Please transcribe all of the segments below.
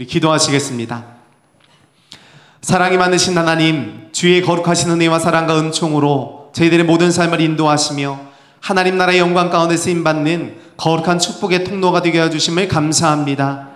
우리 기도하시겠습니다. 사랑이 많으신 하나님, 주의 거룩하신 은혜와 사랑과 은총으로 저희들의 모든 삶을 인도하시며 하나님 나라의 영광 가운데 쓰임받는 거룩한 축복의 통로가 되게 해주심을 감사합니다.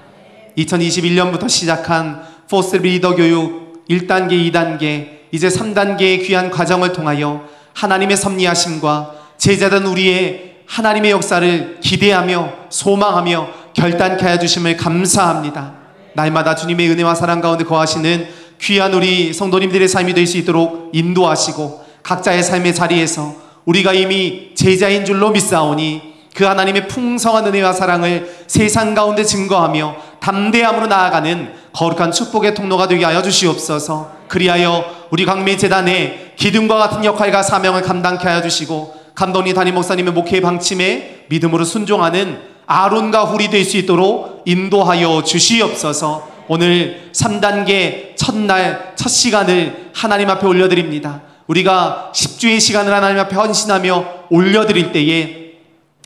2021년부터 시작한 포스트 리더 교육 1단계, 2단계, 이제 3단계의 귀한 과정을 통하여 하나님의 섭리하심과 제자된 우리의 하나님의 역사를 기대하며 소망하며 결단케 하여 주심을 감사합니다. 날마다 주님의 은혜와 사랑 가운데 거하시는 귀한 우리 성도님들의 삶이 될 수 있도록 인도하시고 각자의 삶의 자리에서 우리가 이미 제자인 줄로 믿사오니 그 하나님의 풍성한 은혜와 사랑을 세상 가운데 증거하며 담대함으로 나아가는 거룩한 축복의 통로가 되게 하여 주시옵소서. 그리하여 우리 광매재단의 기둥과 같은 역할과 사명을 감당케 하여 주시고 감독님, 담임 목사님의 목회의 방침에 믿음으로 순종하는 아론과 훌이 될 수 있도록 인도하여 주시옵소서. 오늘 3단계 첫날 첫 시간을 하나님 앞에 올려드립니다. 우리가 10주의 시간을 하나님 앞에 헌신하며 올려드릴 때에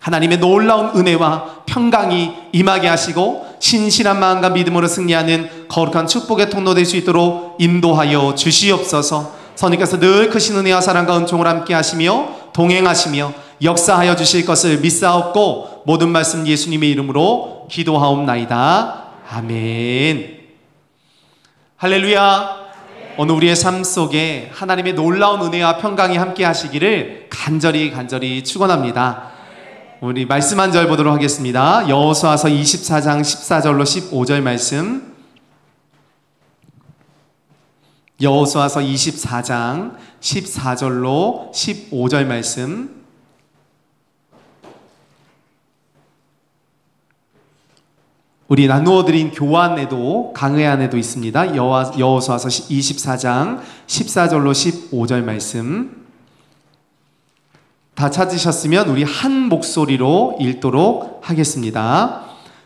하나님의 놀라운 은혜와 평강이 임하게 하시고 신실한 마음과 믿음으로 승리하는 거룩한 축복의 통로 될 수 있도록 인도하여 주시옵소서. 선생님께서 늘 크신 은혜와 사랑과 은총을 함께 하시며 동행하시며 역사하여 주실 것을 믿사옵고 모든 말씀 예수님의 이름으로 기도하옵나이다. 아멘. 할렐루야. 오늘 우리의 삶 속에 하나님의 놀라운 은혜와 평강이 함께 하시기를 간절히 축원합니다. 우리 말씀 한 절 보도록 하겠습니다. 여호수아서 24장 14절로 15절 말씀. 여호수아서 24장 14절로 15절 말씀. 우리 나누어 드린 교환에도 강의 안에도 있습니다. 여호수아서 24장 14절로 15절 말씀. 다 찾으셨으면 우리 한 목소리로 읽도록 하겠습니다.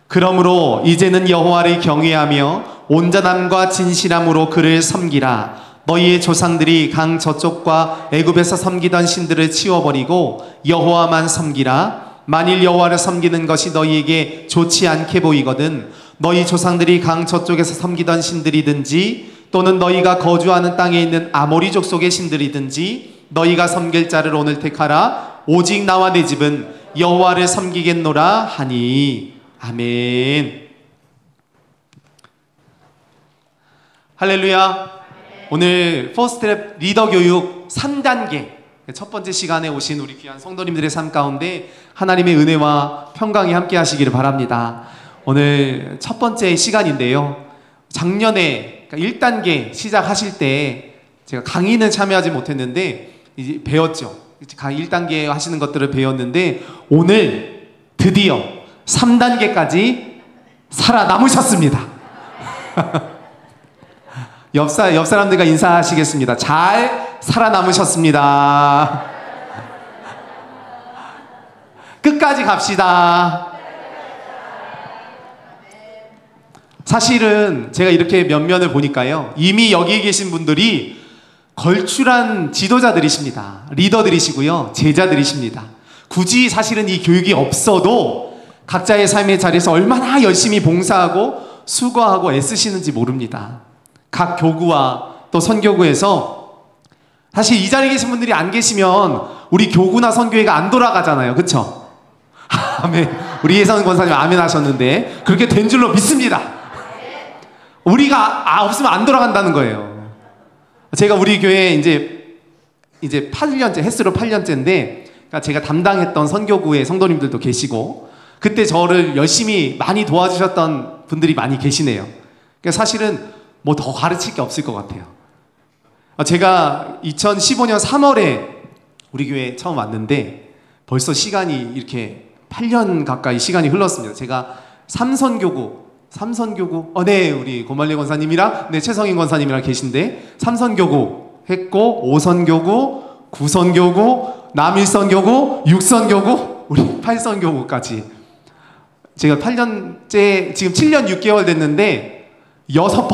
그러므로 이제는 여호와를 경외하며 온전함과 진실함으로 그를 섬기라. 너희의 조상들이 강 저쪽과 애굽에서 섬기던 신들을 치워버리고 여호와만 섬기라. 만일 여호와를 섬기는 것이 너희에게 좋지 않게 보이거든 너희 조상들이 강 저쪽에서 섬기던 신들이든지 또는 너희가 거주하는 땅에 있는 아모리 족속의 신들이든지 너희가 섬길 자를 오늘 택하라. 오직 나와 내 집은 여호와를 섬기겠노라 하니. 아멘. 할렐루야. 오늘 퍼스트랩 리더 교육 3단계 첫 번째 시간에 오신 우리 귀한 성도님들의 삶 가운데 하나님의 은혜와 평강이 함께 하시기를 바랍니다. 오늘 첫 번째 시간인데요, 작년에 1단계 시작하실 때 제가 강의는 참여하지 못했는데 이제 배웠죠. 강의 1단계 하시는 것들을 배웠는데 오늘 드디어 3단계까지 살아남으셨습니다. 옆 사람들과 인사하시겠습니다. 잘 살아남으셨습니다. 끝까지 갑시다. 사실은 제가 이렇게 면면을 보니까요, 이미 여기 계신 분들이 걸출한 지도자들이십니다. 리더들이시고요, 제자들이십니다. 굳이 사실은 이 교육이 없어도 각자의 삶의 자리에서 얼마나 열심히 봉사하고 수고하고 애쓰시는지 모릅니다. 각 교구와 또 선교구에서 사실 이 자리에 계신 분들이 안 계시면 우리 교구나 선교회가 안 돌아가잖아요. 그쵸? 아멘. 우리 예선 권사님 아멘 하셨는데 그렇게 된 줄로 믿습니다. 우리가 없으면 안 돌아간다는 거예요. 제가 우리 교회에 이제 8년째, 햇수로 8년째인데 그러니까 제가 담당했던 선교구의 성도님들도 계시고 그때 저를 열심히 많이 도와주셨던 분들이 많이 계시네요. 그러니까 사실은 뭐 더 가르칠 게 없을 것 같아요. 제가 2015년 3월에 우리 교회에 처음 왔는데 벌써 시간이 이렇게 8년 가까이 시간이 흘렀습니다. 제가 삼선교구, 네, 우리 고말리 권사님이랑, 네, 최성인 권사님이랑 계신데, 삼선교구 했고, 5선교구, 9선교구, 남일선교구, 6선교구, 우리 8선교구까지. 제가 8년째, 지금 7년 6개월 됐는데, 여섯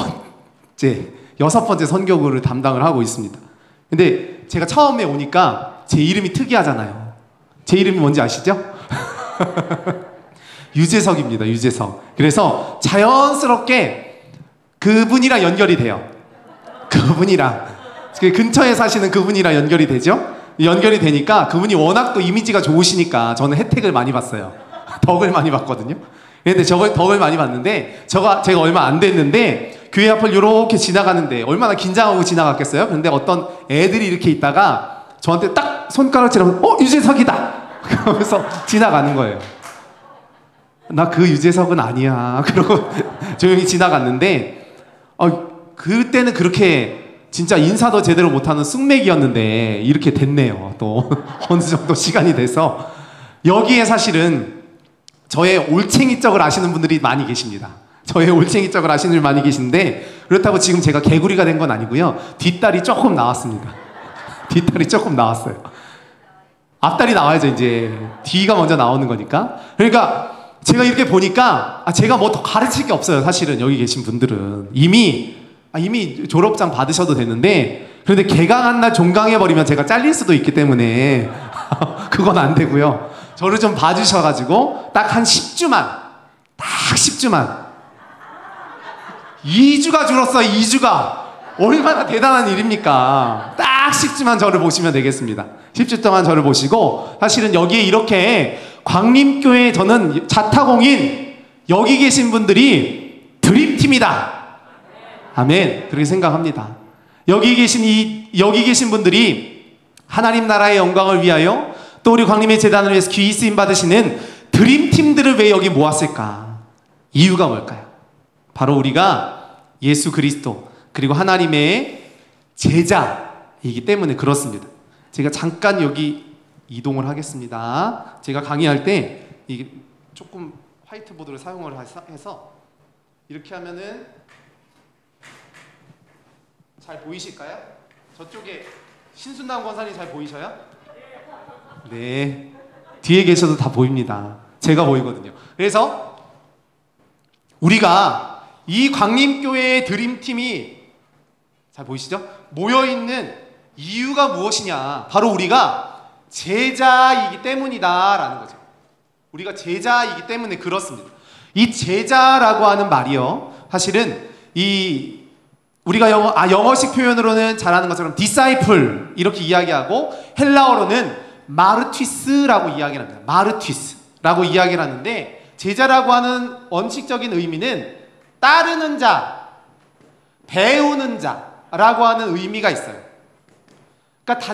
번째 선교구를 담당을 하고 있습니다. 근데 제가 처음에 오니까 제 이름이 특이하잖아요. 제 이름이 뭔지 아시죠? 유재석입니다. 유재석. 그래서 자연스럽게 그분이랑 연결이 돼요. 그분이랑 그 근처에 사시는 그분이랑 연결이 되죠. 연결이 되니까 그분이 워낙 또 이미지가 좋으시니까 저는 혜택을 많이 봤어요. 덕을 많이 봤거든요. 근데 덕을 많이 봤는데 제가 얼마 안 됐는데 교회 앞을 이렇게 지나가는데 얼마나 긴장하고 지나갔겠어요. 근데 어떤 애들이 이렇게 있다가 저한테 딱 손가락질하면 유재석이다 그러면서 지나가는 거예요. 나 그 유재석은 아니야 그러고 조용히 지나갔는데 그때는 그렇게 진짜 인사도 제대로 못하는 쑥맥이었는데 이렇게 됐네요. 또 어느 정도 시간이 돼서 여기에 사실은 저의 올챙이적을 아시는 분들이 많이 계십니다. 저의 올챙이적을 아시는 분들이 많이 계신데 그렇다고 지금 제가 개구리가 된 건 아니고요. 뒷다리 조금 나왔습니다. 뒷다리 조금 나왔어요. 앞다리 나와야죠. 이제 뒤가 먼저 나오는 거니까. 그러니까 제가 이렇게 보니까 제가 뭐 더 가르칠 게 없어요. 사실은 여기 계신 분들은 이미 졸업장 받으셔도 되는데 그런데 개강한 날 종강해버리면 제가 잘릴 수도 있기 때문에 그건 안 되고요. 저를 좀 봐주셔가지고 딱 한 10주만 2주가 줄었어요. 2주가 얼마나 대단한 일입니까. 딱 10주만 저를 보시면 되겠습니다. 10주 동안 저를 보시고 사실은 여기에 이렇게 광림교회 저는 자타공인 여기 계신 분들이 드림팀이다. 아멘. 그렇게 생각합니다. 여기 계신 분들이 하나님 나라의 영광을 위하여 또 우리 광림의 재단을 위해서 귀히 쓰임 받으시는 드림팀들을 왜 여기 모았을까? 이유가 뭘까요? 바로 우리가 예수 그리스도 그리고 하나님의 제자이기 때문에 그렇습니다. 제가 잠깐 여기 이동을 하겠습니다. 제가 강의할 때 이게 조금 화이트보드를 사용을 해서 이렇게 하면은 잘 보이실까요? 저쪽에 신순남 권사님 잘 보이셔요? 네. 뒤에 계셔도 다 보입니다. 제가 보이거든요. 그래서 우리가 이 광림교회의 드림팀이 잘 보이시죠? 모여있는 이유가 무엇이냐? 바로 우리가 제자이기 때문이다 라는 거죠. 우리가 제자이기 때문에 그렇습니다. 이 제자라고 하는 말이요, 사실은 우리가 영어식 표현으로는 잘 아는 것처럼 disciple 이렇게 이야기하고 헬라어로는 마르티스라고 이야기를 합니다. 마르티스라고 이야기를 하는데 제자라고 하는 원칙적인 의미는 따르는 자, 배우는 자라고 하는 의미가 있어요. 그러니까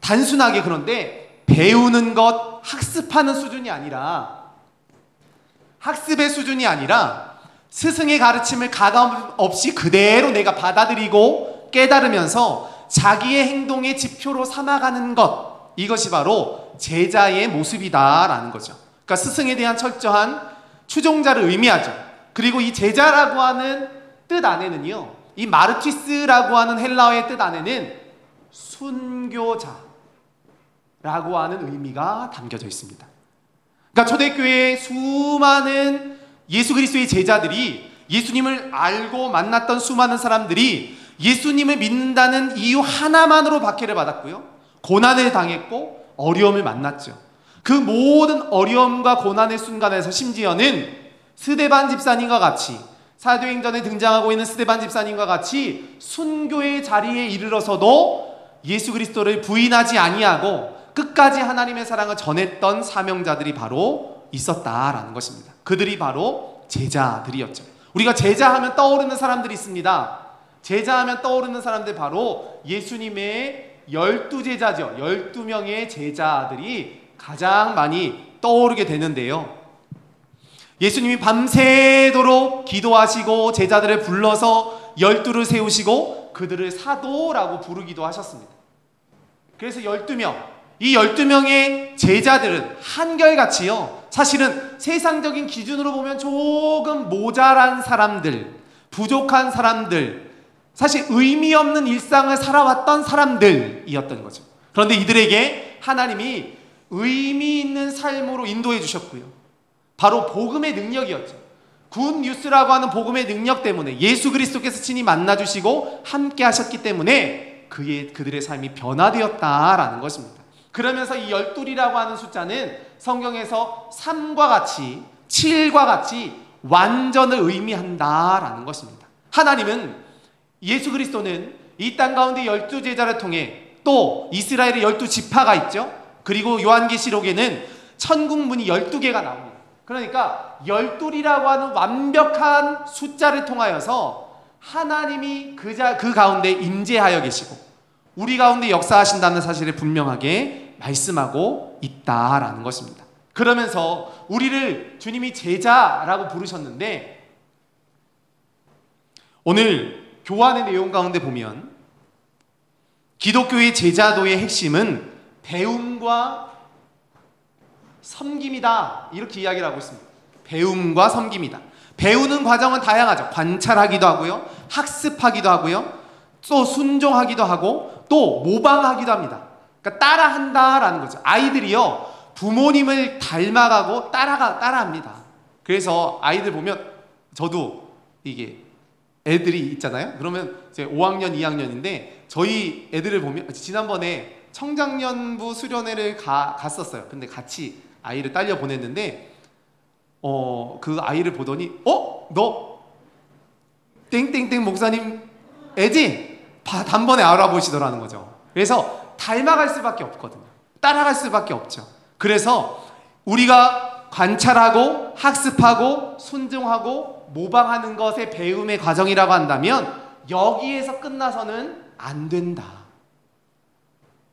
단순하게 그런데 배우는 것, 학습하는 수준이 아니라 학습의 수준이 아니라 스승의 가르침을 가감 없이 그대로 내가 받아들이고 깨달으면서 자기의 행동의 지표로 삼아가는 것, 이것이 바로 제자의 모습이다라는 거죠. 그러니까 스승에 대한 철저한 추종자를 의미하죠. 그리고 이 제자라고 하는 뜻 안에는요, 이 마르티스라고 하는 헬라어의 뜻 안에는 순교자라고 하는 의미가 담겨져 있습니다. 그러니까 초대교회의 수많은 예수 그리스도의 제자들이, 예수님을 알고 만났던 수많은 사람들이 예수님을 믿는다는 이유 하나만으로 박해를 받았고요, 고난을 당했고 어려움을 만났죠. 그 모든 어려움과 고난의 순간에서 심지어는 스데반 집사님과 같이, 사도행전에 등장하고 있는 스데반 집사님과 같이 순교의 자리에 이르러서도 예수 그리스도를 부인하지 아니하고 끝까지 하나님의 사랑을 전했던 사명자들이 바로 있었다라는 것입니다. 그들이 바로 제자들이었죠. 우리가 제자하면 떠오르는 사람들이 있습니다. 제자하면 떠오르는 사람들 바로 예수님의 12제자죠. 12명의 제자들이 가장 많이 떠오르게 되는데요. 예수님이 밤새도록 기도하시고 제자들을 불러서 12를 세우시고 그들을 사도라고 부르기도 하셨습니다. 그래서 12명, 이 12명의 제자들은 한결같이요, 사실은 세상적인 기준으로 보면 조금 모자란 사람들, 부족한 사람들, 사실 의미 없는 일상을 살아왔던 사람들이었던 거죠. 그런데 이들에게 하나님이 의미 있는 삶으로 인도해 주셨고요, 바로 복음의 능력이었죠. 굿 뉴스라고 하는 복음의 능력 때문에 예수 그리스도께서 친히 만나주시고 함께 하셨기 때문에 그들의 삶이 변화되었다라는 것입니다. 그러면서 이 12이라고 하는 숫자는 성경에서 3과 같이, 7과 같이 완전을 의미한다라는 것입니다. 하나님은, 예수 그리스도는 이 땅 가운데 12제자를 통해, 또 이스라엘의 12지파가 있죠. 그리고 요한계시록에는 천국 문이 12개가 나옵니다. 그러니까 12이라고 하는 완벽한 숫자를 통하여서 하나님이 그 가운데 임재하여 계시고 우리 가운데 역사하신다는 사실을 분명하게 말씀하고 있다라는 것입니다. 그러면서 우리를 주님이 제자라고 부르셨는데, 오늘 교환의 내용 가운데 보면 기독교의 제자도의 핵심은 배움과 섬김이다, 이렇게 이야기를 하고 있습니다. 배움과 섬김이다. 배우는 과정은 다양하죠. 관찰하기도 하고요, 학습하기도 하고요, 또 순종하기도 하고, 또 모방하기도 합니다. 그러니까 따라한다라는 거죠. 아이들이요, 부모님을 닮아가고 따라합니다. 그래서 아이들 보면, 저도 이게 애들이 있잖아요. 그러면 이제 5학년, 2학년인데 저희 애들을 보면, 지난번에 청장년부 수련회를 갔었어요. 근데 같이 아이를 딸려 보냈는데 그 아이를 보더니 너 땡땡땡 목사님 애지? 단번에 알아보시더라는 거죠. 그래서 닮아갈 수밖에 없거든요. 따라갈 수밖에 없죠. 그래서 우리가 관찰하고 학습하고 순종하고 모방하는 것의 배움의 과정이라고 한다면 여기에서 끝나서는 안 된다.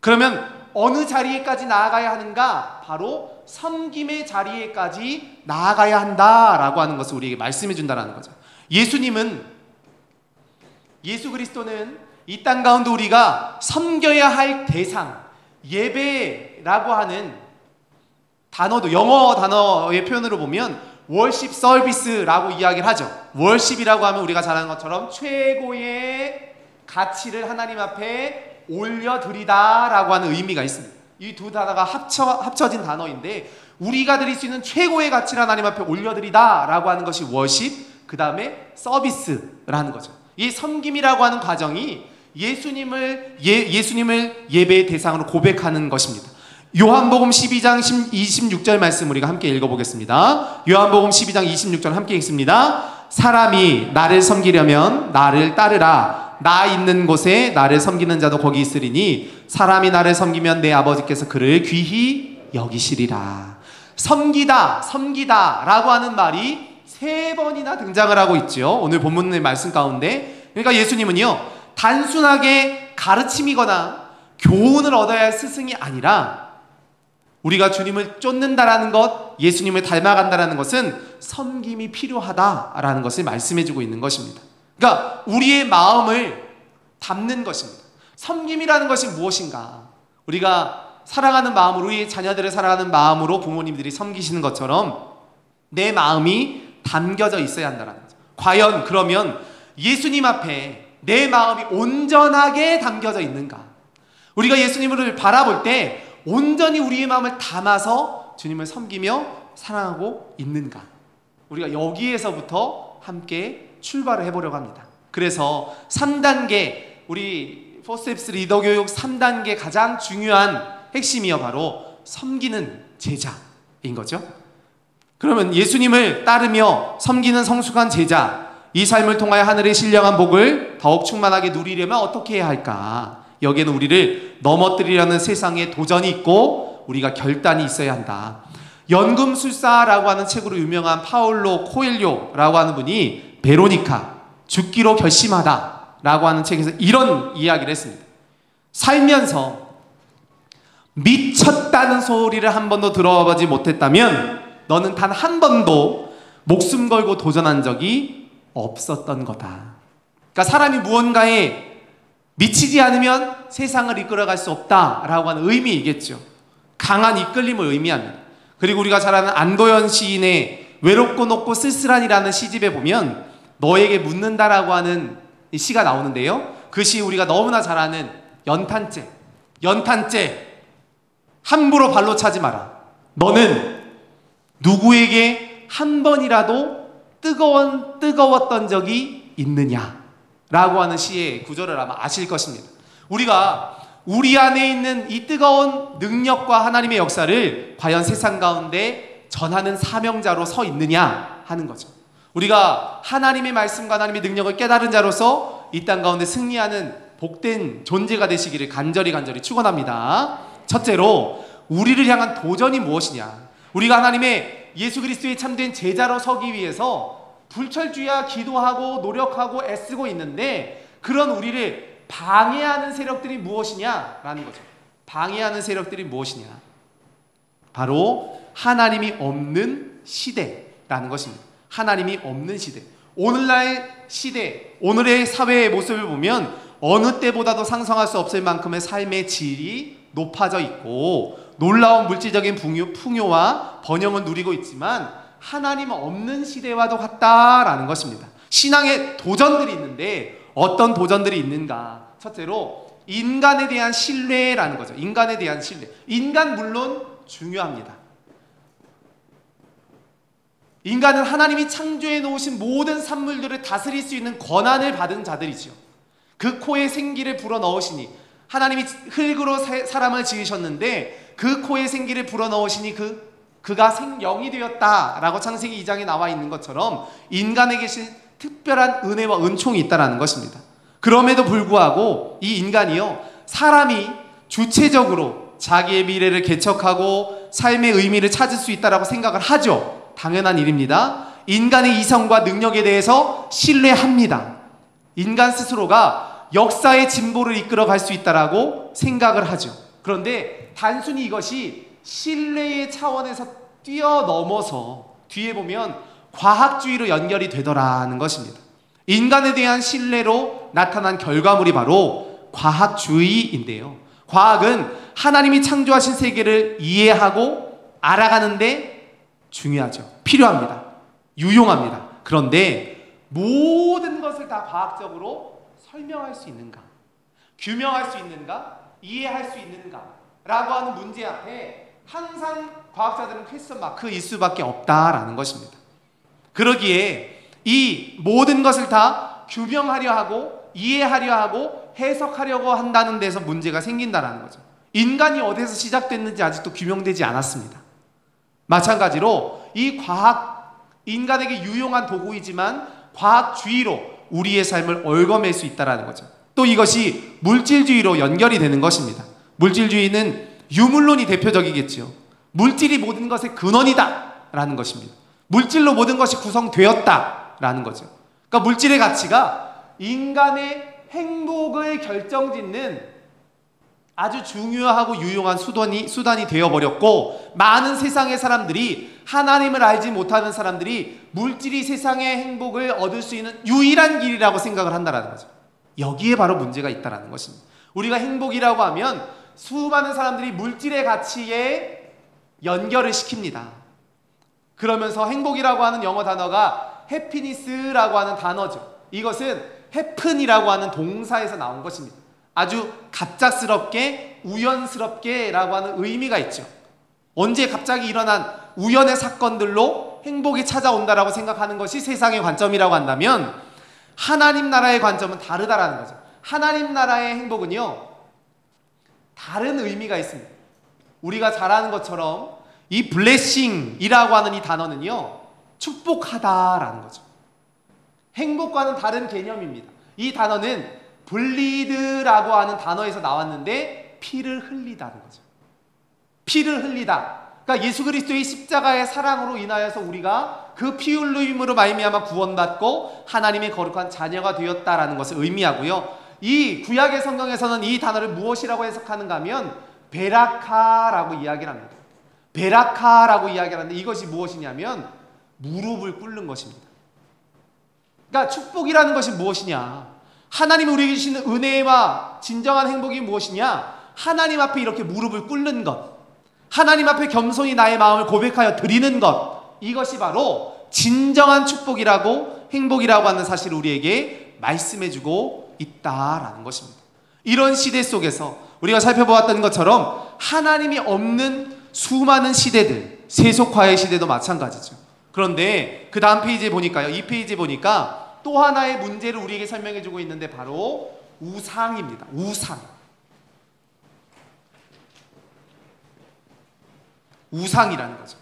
그러면 어느 자리에까지 나아가야 하는가? 바로 섬김의 자리에까지 나아가야 한다라고 하는 것을 우리에게 말씀해 준다는 거죠. 예수 그리스도는 이 땅 가운데 우리가 섬겨야 할 대상, 예배라고 하는 단어도, 영어 단어의 표현으로 보면 월십 서비스라고 이야기를 하죠. 월십이라고 하면 우리가 잘 아는 것처럼 최고의 가치를 하나님 앞에 올려드리다라고 하는 의미가 있습니다. 이 두 단어가 합쳐진 단어인데, 우리가 드릴 수 있는 최고의 가치를 하나님 앞에 올려드리다라고 하는 것이 월십, 그 다음에 서비스라는 거죠. 이 섬김이라고 하는 과정이 예수님을 예배의 대상으로 고백하는 것입니다. 요한복음 12장 26절 말씀 우리가 함께 읽어보겠습니다. 요한복음 12장 26절 함께 읽습니다. 사람이 나를 섬기려면 나를 따르라. 나 있는 곳에 나를 섬기는 자도 거기 있으리니 사람이 나를 섬기면 내 아버지께서 그를 귀히 여기시리라. 섬기다 라고 하는 말이 3번이나 등장을 하고 있죠. 오늘 본문의 말씀 가운데. 그러니까 예수님은요, 단순하게 가르침이거나 교훈을 얻어야 할 스승이 아니라 우리가 주님을 쫓는다라는 것, 예수님을 닮아간다라는 것은 섬김이 필요하다라는 것을 말씀해주고 있는 것입니다. 그러니까 우리의 마음을 담는 것입니다. 섬김이라는 것이 무엇인가? 우리가 사랑하는 마음으로, 우리 자녀들을 사랑하는 마음으로 부모님들이 섬기시는 것처럼 내 마음이 담겨져 있어야 한다는 거죠. 과연 그러면 예수님 앞에 내 마음이 온전하게 담겨져 있는가? 우리가 예수님을 바라볼 때 온전히 우리의 마음을 담아서 주님을 섬기며 사랑하고 있는가? 우리가 여기에서부터 함께 출발을 해보려고 합니다. 그래서 3단계, 우리 포스텝스 리더 교육 3단계 가장 중요한 핵심이요, 바로 섬기는 제자인 거죠. 그러면 예수님을 따르며 섬기는 성숙한 제자, 이 삶을 통하여 하늘의 신령한 복을 더욱 충만하게 누리려면 어떻게 해야 할까? 여기에는 우리를 넘어뜨리려는 세상의 도전이 있고 우리가 결단이 있어야 한다. 연금술사라고 하는 책으로 유명한 파울로 코엘료라고 하는 분이 베로니카, 죽기로 결심하다 라고 하는 책에서 이런 이야기를 했습니다. 살면서 미쳤다는 소리를 한 번도 들어보지 못했다면 너는 단 한 번도 목숨 걸고 도전한 적이 없었던 거다. 그러니까 사람이 무언가에 미치지 않으면 세상을 이끌어갈 수 없다라고 하는 의미이겠죠. 강한 이끌림을 의미합니다. 그리고 우리가 잘 아는 안도현 시인의 외롭고 높고 쓸쓸한이라는 시집에 보면 너에게 묻는다라고 하는 시가 나오는데요, 그 시 우리가 너무나 잘 아는 연탄재 함부로 발로 차지 마라. 너는 누구에게 한 번이라도 뜨거웠던 적이 있느냐? 라고 하는 시의 구절을 아마 아실 것입니다. 우리가 우리 안에 있는 이 뜨거운 능력과 하나님의 역사를 과연 세상 가운데 전하는 사명자로 서 있느냐 하는 거죠. 우리가 하나님의 말씀과 하나님의 능력을 깨달은 자로서 이 땅 가운데 승리하는 복된 존재가 되시기를 간절히 축원합니다. 첫째로 우리를 향한 도전이 무엇이냐? 우리가 하나님의 예수 그리스도의 참된 제자로 서기 위해서 불철주야 기도하고 노력하고 애쓰고 있는데, 그런 우리를 방해하는 세력들이 무엇이냐라는 거죠. 방해하는 세력들이 무엇이냐? 바로 하나님이 없는 시대라는 것입니다. 하나님이 없는 시대. 오늘날 시대, 오늘의 사회의 모습을 보면 어느 때보다도 상상할 수 없을 만큼의 삶의 질이 높아져 있고 놀라운 물질적인 풍요와 번영을 누리고 있지만 하나님 없는 시대와도 같다라는 것입니다. 신앙의 도전들이 있는데 어떤 도전들이 있는가? 첫째로 인간에 대한 신뢰라는 거죠. 인간에 대한 신뢰. 인간 물론 중요합니다. 인간은 하나님이 창조해 놓으신 모든 산물들을 다스릴 수 있는 권한을 받은 자들이죠. 그 코에 생기를 불어넣으시니, 하나님이 흙으로 사람을 지으셨는데 그 코에 생기를 불어넣으시니 그가 생영이 되었다라고 창세기 2장에 나와 있는 것처럼 인간에 계신 특별한 은혜와 은총이 있다는 것입니다. 그럼에도 불구하고 이 인간이요, 사람이 주체적으로 자기의 미래를 개척하고 삶의 의미를 찾을 수 있다라고 생각을 하죠. 당연한 일입니다. 인간의 이성과 능력에 대해서 신뢰합니다. 인간 스스로가 역사의 진보를 이끌어 갈 수 있다라고 생각을 하죠. 그런데 단순히 이것이 신뢰의 차원에서 뛰어넘어서 뒤에 보면 과학주의로 연결이 되더라는 것입니다. 인간에 대한 신뢰로 나타난 결과물이 바로 과학주의인데요. 과학은 하나님이 창조하신 세계를 이해하고 알아가는데 중요하죠. 필요합니다. 유용합니다. 그런데 모든 것을 다 과학적으로 설명할 수 있는가? 규명할 수 있는가? 이해할 수 있는가? 라고 하는 문제 앞에 항상 과학자들은 퀘스천 마크일 수밖에 없다라는 것입니다. 그러기에 이 모든 것을 다 규명하려 하고 이해하려 하고 해석하려고 한다는 데서 문제가 생긴다라는 거죠. 인간이 어디서 시작됐는지 아직도 규명되지 않았습니다. 마찬가지로 이 과학, 인간에게 유용한 도구이지만 과학주의로 우리의 삶을 얽어맬 수 있다는 거죠. 또 이것이 물질주의로 연결이 되는 것입니다. 물질주의는 유물론이 대표적이겠죠. 물질이 모든 것의 근원이다 라는 것입니다. 물질로 모든 것이 구성되었다 라는 거죠. 그러니까 물질의 가치가 인간의 행복을 결정짓는 아주 중요하고 유용한 수단이 되어버렸고, 많은 세상의 사람들이, 하나님을 알지 못하는 사람들이 물질이 세상의 행복을 얻을 수 있는 유일한 길이라고 생각을 한다는 거죠. 여기에 바로 문제가 있다는 것입니다. 우리가 행복이라고 하면 수많은 사람들이 물질의 가치에 연결을 시킵니다. 그러면서 행복이라고 하는 영어 단어가 해피니스라고 하는 단어죠. 이것은 해픈이라고 하는 동사에서 나온 것입니다. 아주 갑작스럽게, 우연스럽게 라고 하는 의미가 있죠. 언제 갑자기 일어난 우연의 사건들로 행복이 찾아온다라고 생각하는 것이 세상의 관점이라고 한다면, 하나님 나라의 관점은 다르다라는 거죠. 하나님 나라의 행복은요, 다른 의미가 있습니다. 우리가 잘 아는 것처럼 이 블레싱이라고 하는 이 단어는요, 축복하다라는 거죠. 행복과는 다른 개념입니다. 이 단어는 블리드라고 하는 단어에서 나왔는데 피를 흘리다는 거죠. 피를 흘리다. 그러니까 예수 그리스도의 십자가의 사랑으로 인하여서 우리가 그 피 흘림으로 말미암아 구원받고 하나님의 거룩한 자녀가 되었다라는 것을 의미하고요. 이 구약의 성경에서는 이 단어를 무엇이라고 해석하는가 하면 베라카라고 이야기를 합니다. 베라카라고 이야기를 하는데 이것이 무엇이냐면 무릎을 꿇는 것입니다. 그러니까 축복이라는 것이 무엇이냐? 하나님이 우리에게 주시는 은혜와 진정한 행복이 무엇이냐? 하나님 앞에 이렇게 무릎을 꿇는 것, 하나님 앞에 겸손히 나의 마음을 고백하여 드리는 것, 이것이 바로 진정한 축복이라고, 행복이라고 하는 사실을 우리에게 말씀해주고 있다라는 것입니다. 이런 시대 속에서 우리가 살펴보았던 것처럼 하나님이 없는 수많은 시대들, 세속화의 시대도 마찬가지죠. 그런데 그 다음 페이지에 보니까요, 이 페이지에 보니까 또 하나의 문제를 우리에게 설명해주고 있는데 바로 우상입니다. 우상. 우상이라는 거죠.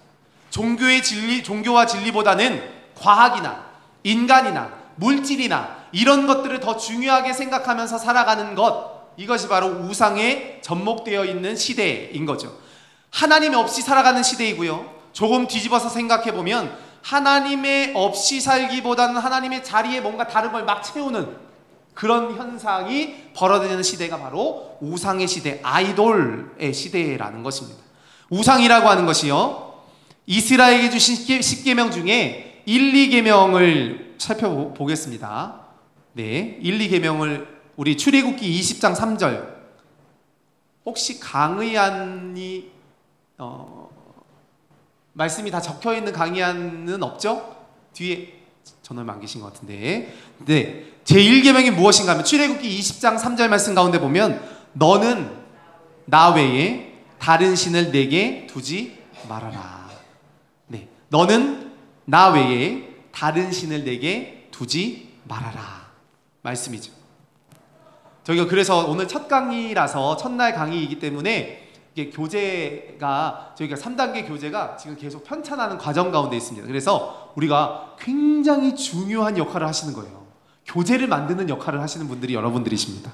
종교와 진리보다는 과학이나 인간이나 물질이나 이런 것들을 더 중요하게 생각하면서 살아가는 것, 이것이 바로 우상에 접목되어 있는 시대인 거죠. 하나님 없이 살아가는 시대이고요. 조금 뒤집어서 생각해보면 하나님의 없이 살기보다는 하나님의 자리에 뭔가 다른 걸 막 채우는 그런 현상이 벌어지는 시대가 바로 우상의 시대, 아이돌의 시대라는 것입니다. 우상이라고 하는 것이요, 이스라엘에게 주신 10계명 중에 1, 2계명을 살펴보겠습니다. 네, 1, 2계명을 우리 출애굽기 20장 3절, 혹시 강의안이 말씀이 다 적혀있는 강의안은 없죠? 뒤에 전화를 안 계신 것 같은데. 네, 제1계명이 무엇인가 하면 출애굽기 20장 3절 말씀 가운데 보면 너는 나 외에 다른 신을 내게 두지 말아라. 네, 너는 나 외에 다른 신을 내게 두지 말아라 말씀이죠. 저희가 그래서 오늘 첫 강의라서 첫날 강의이기 때문에 이게 교재가, 저희가 3단계 교재가 지금 계속 편찬하는 과정 가운데 있습니다. 그래서 우리가 굉장히 중요한 역할을 하시는 거예요. 교재를 만드는 역할을 하시는 분들이 여러분들이십니다.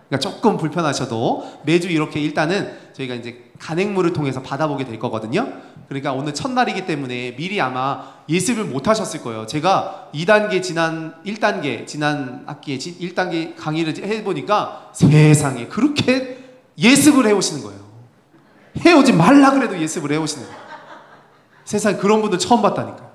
그러니까 조금 불편하셔도 매주 이렇게 일단은 저희가 이제 간행물을 통해서 받아보게 될 거거든요. 그러니까 오늘 첫날이기 때문에 미리 아마 예습을 못 하셨을 거예요. 제가 2단계 지난 1단계 지난 학기에 1단계 강의를 해보니까 세상에 그렇게 예습을 해오시는 거예요. 해오지 말라 그래도 예습을 해오시는 거예요. 세상에 그런 분들 처음 봤다니까.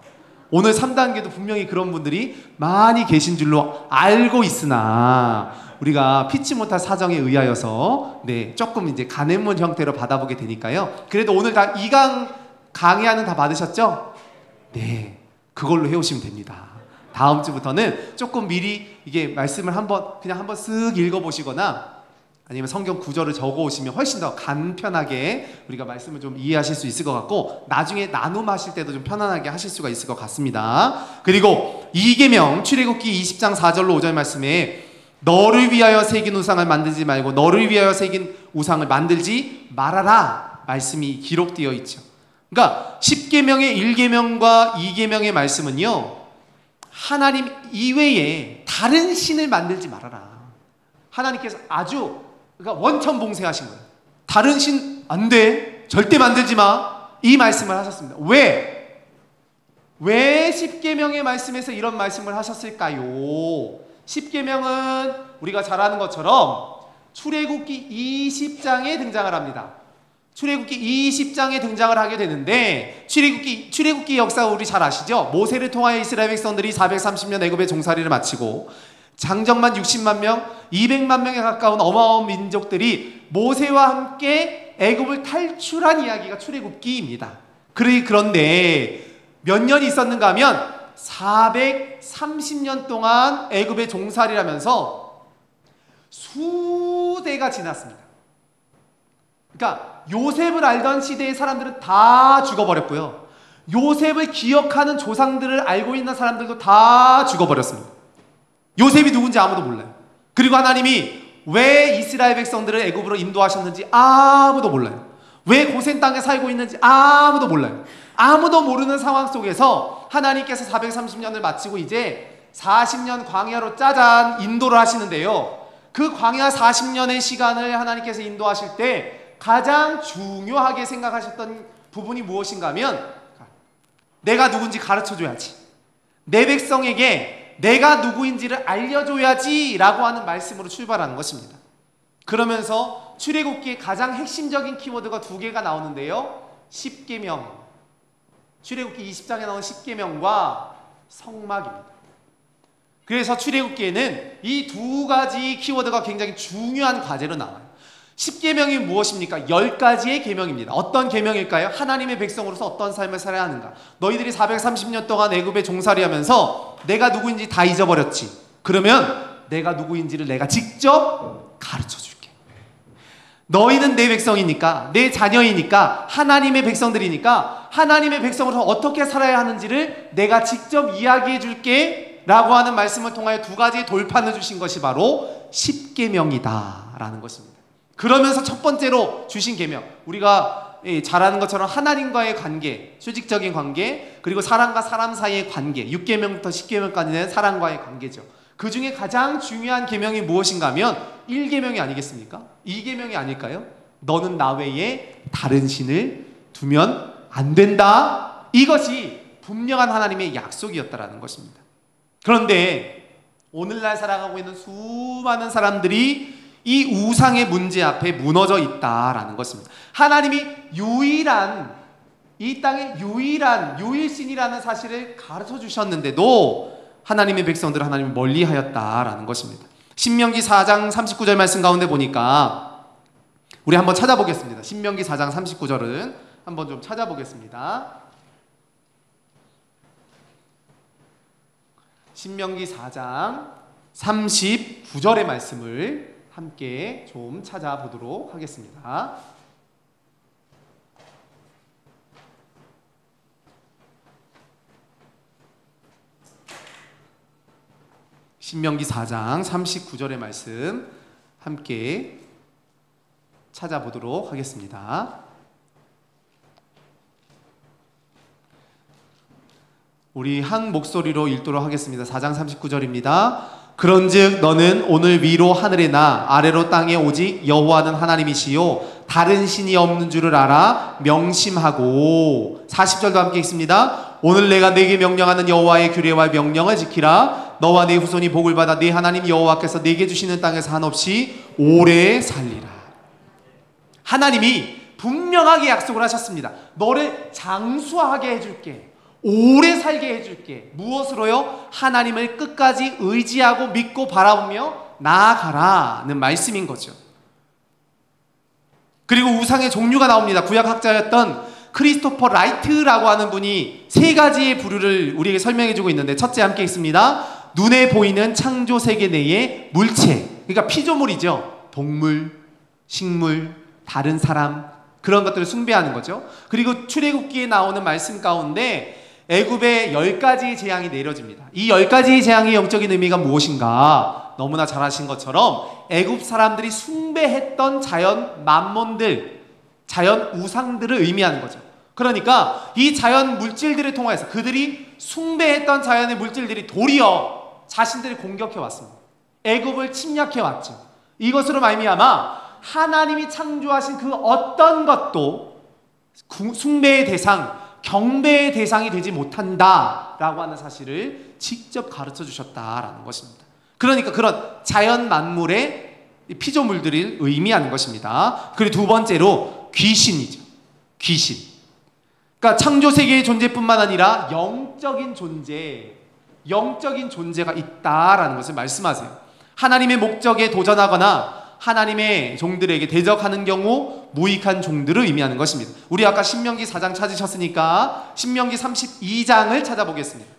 오늘 3단계도 분명히 그런 분들이 많이 계신 줄로 알고 있으나 우리가 피치 못할 사정에 의하여서 네, 조금 이제 간행문 형태로 받아보게 되니까요. 그래도 오늘 다 2강 강의하는 다 받으셨죠? 네, 그걸로 해오시면 됩니다. 다음 주부터는 조금 미리 이게 말씀을 그냥 한번 쓱 읽어보시거나 아니면 성경 구절을 적어 오시면 훨씬 더 간편하게 우리가 말씀을 좀 이해하실 수 있을 것 같고, 나중에 나눔하실 때도 좀 편안하게 하실 수가 있을 것 같습니다. 그리고 2계명 출애굽기 20장 4절로 5절 말씀에 너를 위하여 새긴 우상을 만들지 말고 너를 위하여 새긴 우상을 만들지 말아라 말씀이 기록되어 있죠. 그러니까 10계명의 1계명과 2계명의 말씀은요, 하나님 이외에 다른 신을 만들지 말아라. 하나님께서 아주 그러니까 원천봉쇄하신 거예요. 다른 신 안 돼, 절대 만들지 마, 이 말씀을 하셨습니다. 왜 10계명의 말씀에서 이런 말씀을 하셨을까요? 10계명은 우리가 잘 아는 것처럼 출애굽기 20장에 등장을 합니다. 출애굽기 20장에 등장을 하게 되는데, 출애굽기 역사 우리 잘 아시죠? 모세를 통하여 이스라엘 백성들이 430년 애굽의 종살이를 마치고 장정만 60만 명, 200만 명에 가까운 어마어마한 민족들이 모세와 함께 애굽을 탈출한 이야기가 출애굽기입니다. 그런데 몇 년이 있었는가 하면 430년 동안 애굽의 종살이를 하면서 수대가 지났습니다. 그러니까 요셉을 알던 시대의 사람들은 다 죽어버렸고요. 요셉을 기억하는 조상들을 알고 있는 사람들도 다 죽어버렸습니다. 요셉이 누군지 아무도 몰라요. 그리고 하나님이 왜 이스라엘 백성들을 애굽으로 인도하셨는지 아무도 몰라요. 왜 고센 땅에 살고 있는지 아무도 몰라요. 아무도 모르는 상황 속에서 하나님께서 430년을 마치고 이제 40년 광야로 짜잔 인도를 하시는데요. 그 광야 40년의 시간을 하나님께서 인도하실 때 가장 중요하게 생각하셨던 부분이 무엇인가 하면, 내가 누군지 가르쳐줘야지, 내 백성에게 내가 누구인지를 알려줘야지 라고 하는 말씀으로 출발하는 것입니다. 그러면서 출애굽기의 가장 핵심적인 키워드가 2개가 나오는데요, 10계명, 출애굽기 20장에 나온 10계명과 성막입니다. 그래서 출애굽기에는 이 2가지 키워드가 굉장히 중요한 과제로 나와요. 10계명이 무엇입니까? 10가지의 계명입니다. 어떤 계명일까요? 하나님의 백성으로서 어떤 삶을 살아야 하는가. 너희들이 430년 동안 애굽에 종살이하면서 내가 누구인지 다 잊어버렸지. 그러면 내가 누구인지를 내가 직접 가르쳐줄게. 너희는 내 백성이니까, 내 자녀이니까, 하나님의 백성들이니까 하나님의 백성으로서 어떻게 살아야 하는지를 내가 직접 이야기해줄게 라고 하는 말씀을 통하여 2가지의 돌판을 주신 것이 바로 10계명이다 라는 것입니다. 그러면서 첫 번째로 주신 계명, 우리가 잘 아는 것처럼 하나님과의 관계, 수직적인 관계, 그리고 사람과 사람 사이의 관계, 6계명부터 10계명까지는 사람과의 관계죠. 그 중에 가장 중요한 계명이 무엇인가 하면 1계명이 아니겠습니까? 2계명이 아닐까요? 너는 나 외에 다른 신을 두면 안 된다. 이것이 분명한 하나님의 약속이었다라는 것입니다. 그런데 오늘날 살아가고 있는 수많은 사람들이 이 우상의 문제 앞에 무너져 있다라는 것입니다. 하나님이 이 땅의 유일한 유일신이라는 사실을 가르쳐 주셨는데도 하나님의 백성들을 하나님이 멀리하였다라는 것입니다. 신명기 4장 39절 말씀 가운데 보니까 우리 한번 찾아보겠습니다. 신명기 4장 39절은 한번 좀 찾아보겠습니다. 신명기 4장 39절의 말씀을 함께 좀 찾아보도록 하겠습니다. 신명기 4장 39절의 말씀 함께 찾아보도록 하겠습니다. 우리 한 목소리로 읽도록 하겠습니다. 4장 39절입니다. 그런즉 너는 오늘 위로 하늘에 나 아래로 땅에 오직 여호와는 하나님이시요 다른 신이 없는 줄을 알아 명심하고. 40절도 함께 읽습니다. 오늘 내가 네게 명령하는 여호와의 규례와 명령을 지키라. 너와 네 후손이 복을 받아 네 하나님 여호와께서 네게 주시는 땅에서 한없이 오래 살리라. 하나님이 분명하게 약속을 하셨습니다. 너를 장수하게 해줄게, 오래 살게 해줄게. 무엇으로요? 하나님을 끝까지 의지하고 믿고 바라보며 나아가라는 말씀인 거죠. 그리고 우상의 종류가 나옵니다. 구약학자였던 크리스토퍼 라이트라고 하는 분이 세 가지의 부류를 우리에게 설명해주고 있는데, 첫째 함께 있습니다. 눈에 보이는 창조 세계 내의 물체, 그러니까 피조물이죠. 동물, 식물, 다른 사람, 그런 것들을 숭배하는 거죠. 그리고 출애굽기에 나오는 말씀 가운데 애굽에 10가지의 재앙이 내려집니다. 이 10가지의 재앙의 영적인 의미가 무엇인가? 너무나 잘 아신 것처럼 애굽 사람들이 숭배했던 자연 만몬들, 자연 우상들을 의미하는 거죠. 그러니까 이 자연 물질들을 통해서 그들이 숭배했던 자연의 물질들이 도리어 자신들을 공격해 왔습니다. 애굽을 침략해 왔죠. 이것으로 말미암아 하나님이 창조하신 그 어떤 것도 숭배의 대상, 경배의 대상이 되지 못한다라고 하는 사실을 직접 가르쳐 주셨다라는 것입니다. 그러니까 그런 자연 만물의 피조물들을 의미하는 것입니다. 그리고 두 번째로 귀신이죠. 귀신. 그러니까 창조 세계의 존재뿐만 아니라 영적인 존재가 있다라는 것을 말씀하세요. 하나님의 목적에 도전하거나 하나님의 종들에게 대적하는 경우 무익한 종들을 의미하는 것입니다. 우리 아까 신명기 4장 찾으셨으니까 신명기 32장을 찾아보겠습니다.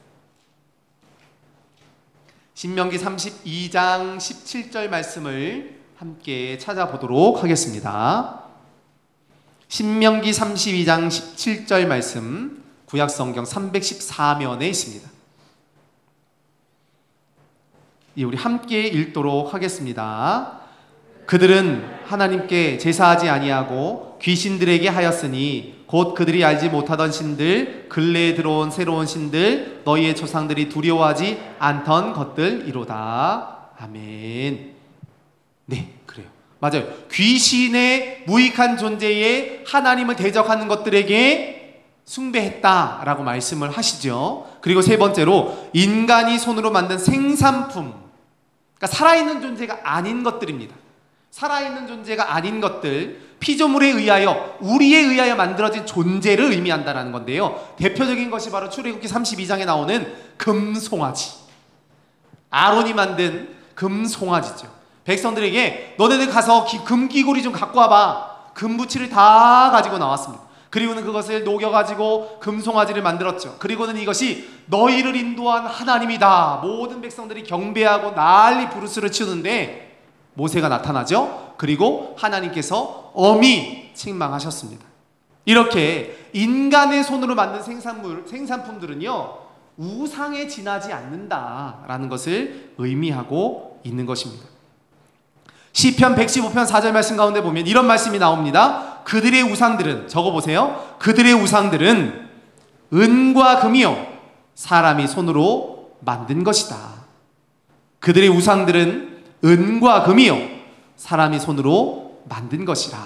신명기 32장 17절 말씀을 함께 찾아보도록 하겠습니다. 신명기 32장 17절 말씀, 구약성경 314면에 있습니다. 우리 함께 읽도록 하겠습니다. 그들은 하나님께 제사하지 아니하고 귀신들에게 하였으니 곧 그들이 알지 못하던 신들, 근래에 들어온 새로운 신들, 너희의 조상들이 두려워하지 않던 것들이로다. 아멘. 네, 그래요. 맞아요. 귀신의 무익한 존재에 하나님을 대적하는 것들에게 숭배했다라고 말씀을 하시죠. 그리고 세 번째로 인간이 손으로 만든 생산품, 그러니까 살아있는 존재가 아닌 것들입니다. 살아있는 존재가 아닌 것들, 피조물에 의하여, 우리에 의하여 만들어진 존재를 의미한다는 건데요. 대표적인 것이 바로 출애굽기 32장에 나오는 금송아지, 아론이 만든 금송아지죠. 백성들에게 너네들 가서 금귀고리 좀 갖고 와봐. 금부치를 다 가지고 나왔습니다. 그리고는 그것을 녹여가지고 금송아지를 만들었죠. 그리고는 이것이 너희를 인도한 하나님이다. 모든 백성들이 경배하고 난리 부르스를 치우는데 모세가 나타나죠. 그리고 하나님께서 엄히 책망하셨습니다. 이렇게 인간의 손으로 만든 생산품들은요, 우상에 지나지 않는다라는 것을 의미하고 있는 것입니다. 시편 115편 4절 말씀 가운데 보면 이런 말씀이 나옵니다. 그들의 우상들은, 적어보세요. 그들의 우상들은 은과 금이요 사람이 손으로 만든 것이다. 그들의 우상들은 은과 금이요 사람이 손으로 만든 것이라.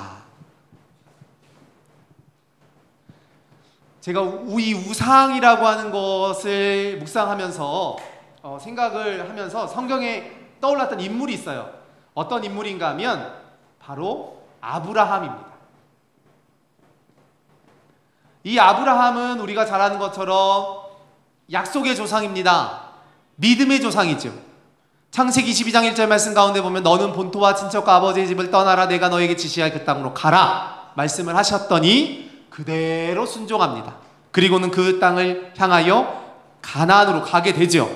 제가 이 우상이라고 하는 것을 묵상하면서 생각을 하면서 성경에 떠올랐던 인물이 있어요. 어떤 인물인가 하면 바로 아브라함입니다. 이 아브라함은 우리가 잘 아는 것처럼 약속의 조상입니다. 믿음의 조상이죠. 창세기 22장 1절 말씀 가운데 보면 너는 본토와 친척과 아버지의 집을 떠나라 내가 너에게 지시할 그 땅으로 가라 말씀을 하셨더니 그대로 순종합니다. 그리고는 그 땅을 향하여 가나안으로 가게 되죠.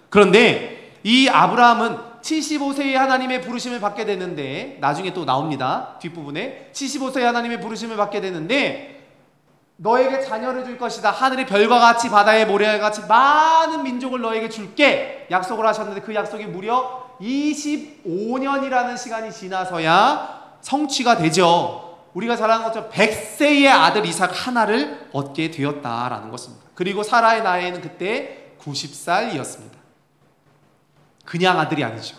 그런데 이 아브라함은 75세에 하나님의 부르심을 받게 되는데, 나중에 또 나옵니다. 뒷부분에 75세에 하나님의 부르심을 받게 되는데, 너에게 자녀를 줄 것이다. 하늘의 별과 같이 바다의 모래와 같이 많은 민족을 너에게 줄게 약속을 하셨는데, 그 약속이 무려 25년이라는 시간이 지나서야 성취가 되죠. 우리가 잘 아는 것처럼 100세의 아들 이삭 하나를 얻게 되었다라는 것입니다. 그리고 사라의 나이는 그때 90살이었습니다. 그냥 아들이 아니죠.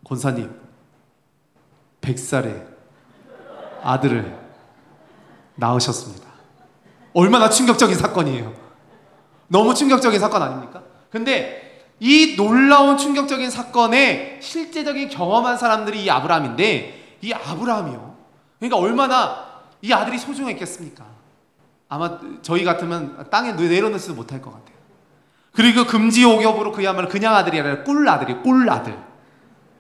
권사님, 100살에 아들을 낳으셨습니다. 얼마나 충격적인 사건이에요. 너무 충격적인 사건 아닙니까? 근데 이 놀라운 충격적인 사건의 실제적인 경험한 사람들이 이 아브라함인데, 이 아브라함이요, 그러니까 얼마나 이 아들이 소중했겠습니까? 아마 저희 같으면 땅에 내려놓지도 못할 것 같아요. 그리고 금지옥엽으로 그야말로 그냥 아들이 아니라 꿀아들이에요. 꿀아들.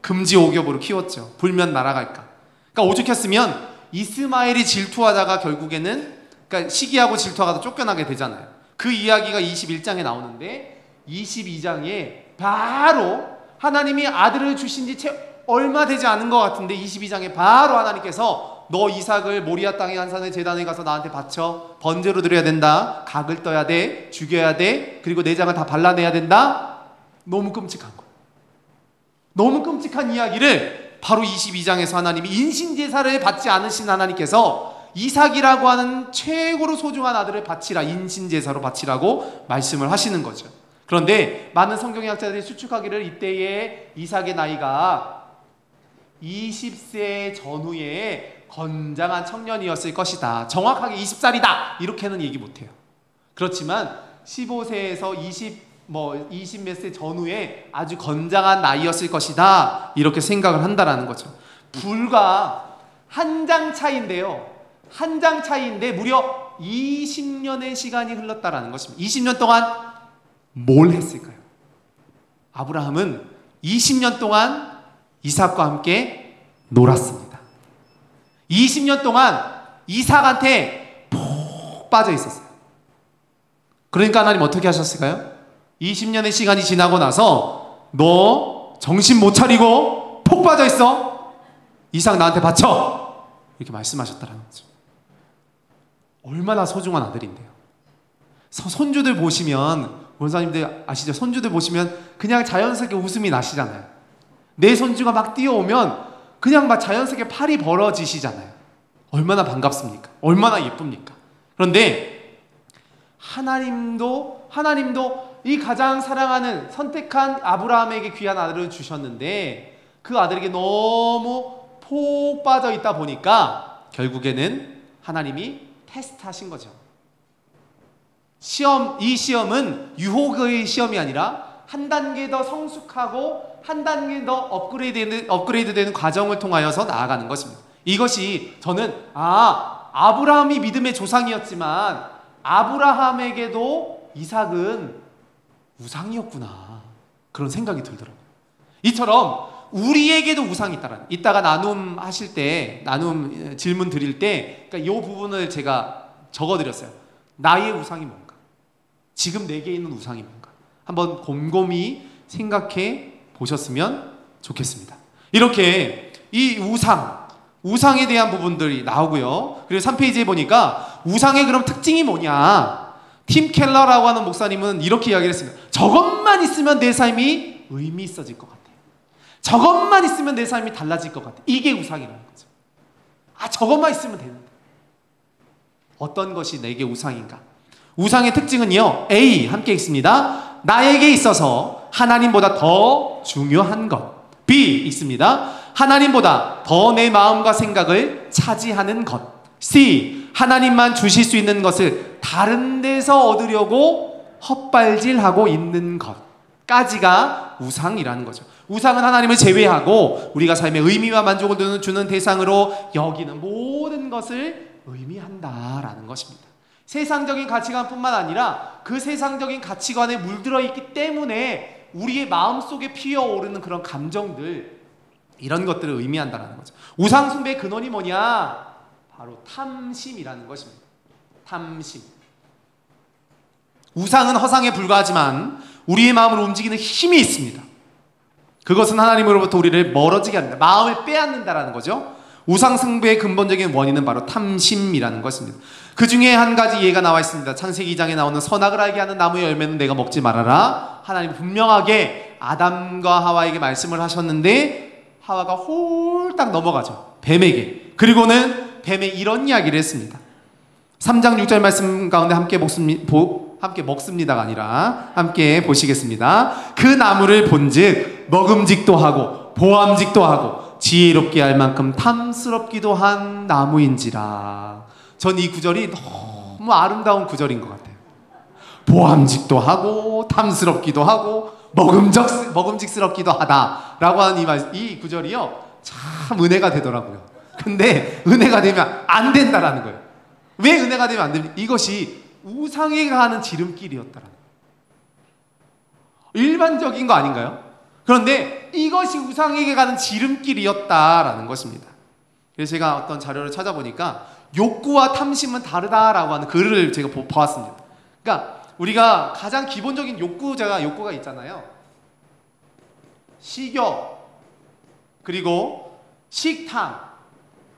금지옥엽으로 키웠죠. 불면 날아갈까. 그러니까 오죽했으면 이스마엘이 질투하다가 결국에는, 그러니까 시기하고 질투하다가 쫓겨나게 되잖아요. 그 이야기가 21장에 나오는데, 22장에 바로 하나님이 아들을 주신 지 채 얼마 되지 않은 것 같은데 22장에 바로 하나님께서 너 이삭을 모리아 땅의 한 산의 제단에 가서 나한테 바쳐 번제로 드려야 된다. 각을 떠야 돼. 죽여야 돼. 그리고 내장을 다 발라내야 된다. 너무 끔찍한 거예요. 너무 끔찍한 이야기를 바로 22장에서 하나님이 인신제사를 받지 않으신 하나님께서 이삭이라고 하는 최고로 소중한 아들을 바치라, 인신제사로 바치라고 말씀을 하시는 거죠. 그런데 많은 성경학자들이 추측하기를 이때의 이삭의 나이가 20세 전후에 건장한 청년이었을 것이다. 정확하게 20살이다 이렇게는 얘기 못해요. 그렇지만 15세에서 20 몇 세 전후에 아주 건장한 나이였을 것이다 이렇게 생각을 한다라는 거죠. 불과 한 장 차이인데요, 한 장 차이인데 무려 20년의 시간이 흘렀다라는 것입니다. 20년 동안 뭘 했을까요? 아브라함은 20년 동안 이삭과 함께 놀았습니다. 20년 동안 이삭한테 푹 빠져 있었어요. 그러니까 하나님 어떻게 하셨을까요? 20년의 시간이 지나고 나서 너 정신 못 차리고 푹 빠져 있어. 이삭 나한테 바쳐. 이렇게 말씀하셨다는 거죠. 얼마나 소중한 아들인데요. 손주들 보시면, 원사님들 아시죠? 손주들 보시면 그냥 자연스럽게 웃음이 나시잖아요. 내 손주가 막 뛰어오면 그냥 막 자연스럽게 팔이 벌어지시잖아요. 얼마나 반갑습니까? 얼마나 예쁩니까? 그런데 하나님도 이 가장 사랑하는 선택한 아브라함에게 귀한 아들을 주셨는데, 그 아들에게 너무 푹 빠져 있다 보니까 결국에는 하나님이 테스트하신 거죠. 이 시험은 유혹의 시험이 아니라 한 단계 더 성숙하고 한 단계 더 업그레이드되는 과정을 통하여서 나아가는 것입니다. 이것이 저는 아브라함이 믿음의 조상이었지만 아브라함에게도 이삭은 우상이었구나, 그런 생각이 들더라고요. 이처럼 우리에게도 우상이 있다라는, 이따가 나눔 질문 드릴 때 그러니까 이 부분을 제가 적어드렸어요. 나의 우상이 뭔가, 지금 내게 있는 우상이 뭔가 한번 곰곰이 생각해 보셨으면 좋겠습니다. 이렇게 이 우상에 대한 부분들이 나오고요. 그리고 3페이지에 보니까 우상의 그럼 특징이 뭐냐, 팀 켈러라고 하는 목사님은 이렇게 이야기를 했습니다. 저것만 있으면 내 삶이 의미 있어질 것 같아요. 저것만 있으면 내 삶이 달라질 것 같아. 이게 우상이라는 거죠. 저것만 있으면 되는데. 어떤 것이 내게 우상인가? 우상의 특징은요, A 함께 읽습니다. 나에게 있어서 하나님보다 더 중요한 것. B 읽습니다. 하나님보다 더 내 마음과 생각을 차지하는 것. C 하나님만 주실 수 있는 것을 다른 데서 얻으려고 헛발질하고 있는 것까지가 우상이라는 거죠. 우상은 하나님을 제외하고 우리가 삶의 의미와 만족을 주는 대상으로 여기는 모든 것을 의미한다라는 것입니다. 세상적인 가치관뿐만 아니라 그 세상적인 가치관에 물들어 있기 때문에 우리의 마음속에 피어오르는 그런 감정들, 이런 것들을 의미한다는 거죠. 우상 숭배의 근원이 뭐냐? 바로 탐심이라는 것입니다. 탐심. 우상은 허상에 불과하지만 우리의 마음을 움직이는 힘이 있습니다. 그것은 하나님으로부터 우리를 멀어지게 합니다. 마음을 빼앗는다라는 거죠. 우상 숭배의 근본적인 원인은 바로 탐심이라는 것입니다. 그 중에 한 가지 예가 나와 있습니다. 창세기 2장에 나오는 선악을 알게 하는 나무의 열매는 내가 먹지 말아라. 하나님 분명하게 아담과 하와에게 말씀을 하셨는데 하와가 홀딱 넘어가죠. 뱀에게. 그리고는 뱀에 이런 이야기를 했습니다. 3장 6절 말씀 가운데 함께 먹습니다가 아니라 함께 보시겠습니다. 그 나무를 본즉 먹음직도 하고 보암직도 하고 지혜롭게 할 만큼 탐스럽기도 한 나무인지라. 전 이 구절이 너무 아름다운 구절인 것 같아요. 보암직도 하고 탐스럽기도 하고 먹음직스럽기도 하다라고 하는 이 구절이요, 참 은혜가 되더라고요. 근데 은혜가 되면 안 된다라는 거예요. 왜 은혜가 되면 안 됩니까? 이것이 우상에 가는 지름길이었다라는 거예요. 일반적인 거 아닌가요? 그런데 이것이 우상에게 가는 지름길이었다라는 것입니다. 그래서 제가 어떤 자료를 찾아보니까 욕구와 탐심은 다르다라고 하는 글을 제가 보았습니다. 그러니까 우리가 가장 기본적인 욕구가 있잖아요. 식욕, 그리고 식탐.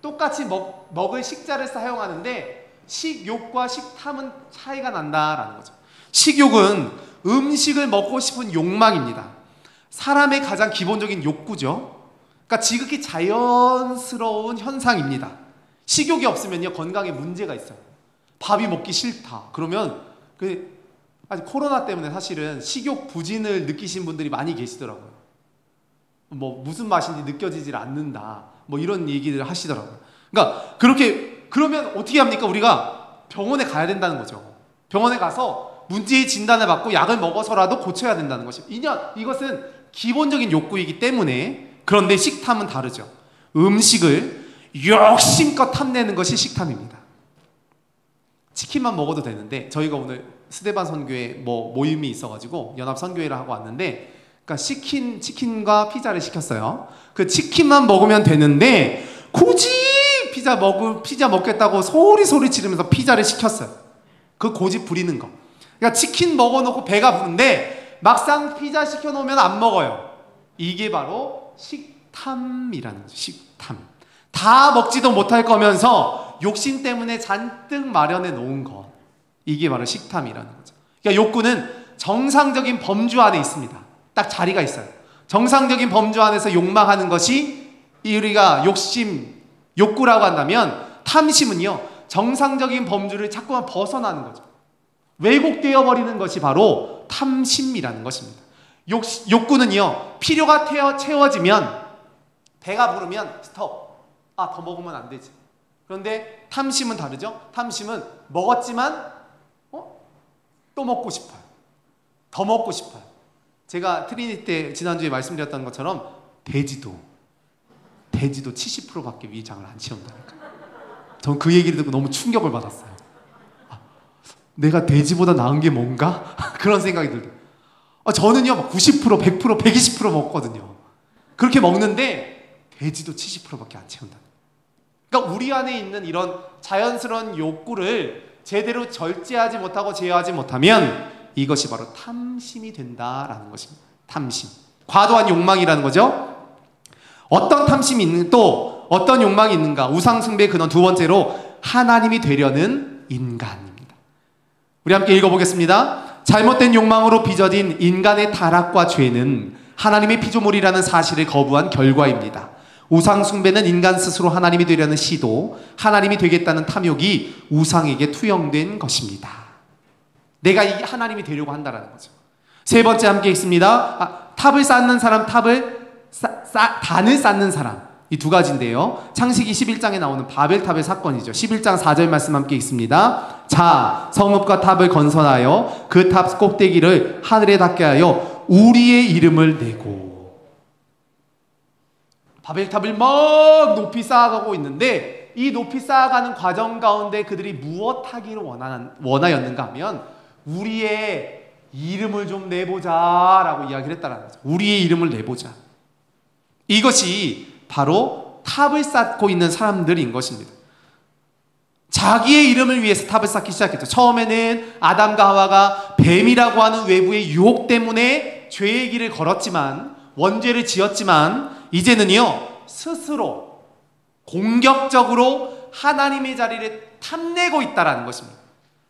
똑같이 먹을 식자를 사용하는데 식욕과 식탐은 차이가 난다라는 거죠. 식욕은 음식을 먹고 싶은 욕망입니다. 사람의 가장 기본적인 욕구죠. 그러니까 지극히 자연스러운 현상입니다. 식욕이 없으면요, 건강에 문제가 있어요. 밥이 먹기 싫다. 그러면 아직 코로나 때문에 사실은 식욕 부진을 느끼신 분들이 많이 계시더라고요. 무슨 맛인지 느껴지질 않는다. 이런 얘기를 하시더라고요. 그러니까 그러면 어떻게 합니까? 우리가 병원에 가야 된다는 거죠. 병원에 가서 문제의 진단을 받고 약을 먹어서라도 고쳐야 된다는 것입니다. 이것은 기본적인 욕구이기 때문에. 그런데 식탐은 다르죠. 음식을 욕심껏 탐내는 것이 식탐입니다. 치킨만 먹어도 되는데, 저희가 오늘 스데반 선교회 모임이 있어가지고 연합 선교회를 하고 왔는데, 그러니까 치킨과 피자를 시켰어요. 그 치킨만 먹으면 되는데 굳이 피자 먹겠다고 소리 지르면서 피자를 시켰어요. 그 고집 부리는 거. 그러니까 치킨 먹어놓고 배가 부른데 막상 피자 시켜놓으면 안 먹어요. 이게 바로 식탐이라는 거죠. 식탐. 다 먹지도 못할 거면서 욕심 때문에 잔뜩 마련해 놓은 것. 이게 바로 식탐이라는 거죠. 그러니까 욕구는 정상적인 범주 안에 있습니다. 딱 자리가 있어요. 정상적인 범주 안에서 욕망하는 것이 우리가 욕구라고 한다면, 탐심은요, 정상적인 범주를 자꾸만 벗어나는 거죠. 왜곡되어 버리는 것이 바로 탐심이라는 것입니다. 욕구는요, 필요가 채워지면, 배가 부르면 스톱. 더 먹으면 안 되지. 그런데 탐심은 다르죠. 탐심은 먹었지만 또 먹고 싶어요. 더 먹고 싶어요. 제가 트리니티 때 지난주에 말씀드렸던 것처럼 돼지도 70%밖에 위장을 안 채운다니까. 전 그 얘기를 듣고 너무 충격을 받았어요. 내가 돼지보다 나은 게 뭔가? 그런 생각이 들어요. 저는요 90%, 100%, 120% 먹거든요. 그렇게 먹는데 돼지도 70%밖에 안 채운다. 그러니까 우리 안에 있는 이런 자연스러운 욕구를 제대로 절제하지 못하고 제어하지 못하면 이것이 바로 탐심이 된다라는 것입니다. 탐심. 과도한 욕망이라는 거죠. 어떤 탐심이 있는, 또 어떤 욕망이 있는가? 우상숭배의 근원 두 번째로 하나님이 되려는 인간입니다. 우리 함께 읽어보겠습니다. 잘못된 욕망으로 빚어진 인간의 타락과 죄는 하나님의 피조물이라는 사실을 거부한 결과입니다. 우상 숭배는 인간 스스로 하나님이 되려는 시도, 하나님이 되겠다는 탐욕이 우상에게 투영된 것입니다. 내가 이 하나님이 되려고 한다는 거죠. 세 번째 함께 읽습니다. 탑을 쌓는 사람, 단을 쌓는 사람. 이 두 가지인데요. 창세기 11장에 나오는 바벨탑의 사건이죠. 11장 4절 말씀 함께 읽습니다. 자, 성읍과 탑을 건설하여 그 탑 꼭대기를 하늘에 닿게 하여 우리의 이름을 내고. 바벨탑을 막 높이 쌓아가고 있는데 이 높이 쌓아가는 과정 가운데 그들이 무엇 하기를 원하였는가 하면 우리의 이름을 좀 내보자 라고 이야기를 했다는 거죠. 우리의 이름을 내보자. 이것이 바로 탑을 쌓고 있는 사람들인 것입니다. 자기의 이름을 위해서 탑을 쌓기 시작했죠. 처음에는 아담과 하와가 뱀이라고 하는 외부의 유혹 때문에 죄의 길을 걸었지만, 원죄를 지었지만, 이제는요 스스로 공격적으로 하나님의 자리를 탐내고 있다는 것입니다.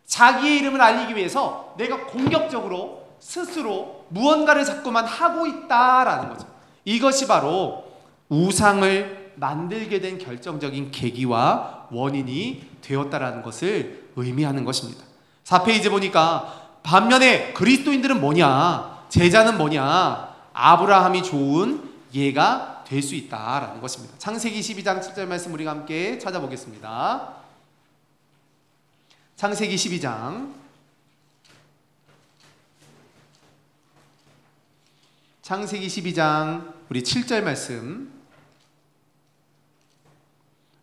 자기의 이름을 알리기 위해서 내가 공격적으로 스스로 무언가를 자꾸만 하고 있다라는 거죠. 이것이 바로 우상을 만들게 된 결정적인 계기와 원인이 되었다라는 것을 의미하는 것입니다. 4페이지 보니까 반면에 그리스도인들은 뭐냐, 제자는 뭐냐, 아브라함이 좋은 예가 될 수 있다라는 것입니다. 창세기 12장 7절 말씀 우리가 함께 찾아보겠습니다. 창세기 12장 우리 7절 말씀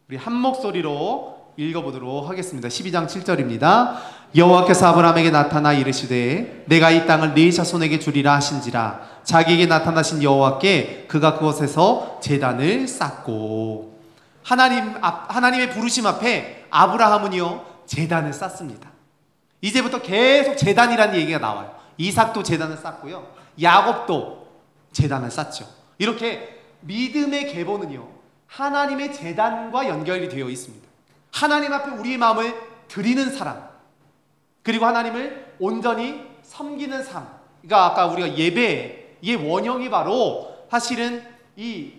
우리 한 목소리로 읽어보도록 하겠습니다. 12장 7절입니다. 여호와께서 아브라함에게 나타나 이르시되 내가 이 땅을 네 자손에게 주리라 하신지라. 자기에게 나타나신 여호와께 그가 그곳에서 제단을 쌓고. 하나님의 부르심 앞에 아브라함은요 제단을 쌓습니다. 이제부터 계속 제단이라는 얘기가 나와요. 이삭도 제단을 쌓고요, 야곱도 제단을 쌓죠. 이렇게 믿음의 계보는요 하나님의 제단과 연결이 되어 있습니다. 하나님 앞에 우리의 마음을 드리는 사람, 그리고 하나님을 온전히 섬기는 삶. 그러니까 아까 우리가 예배의 원형이 바로 사실은 이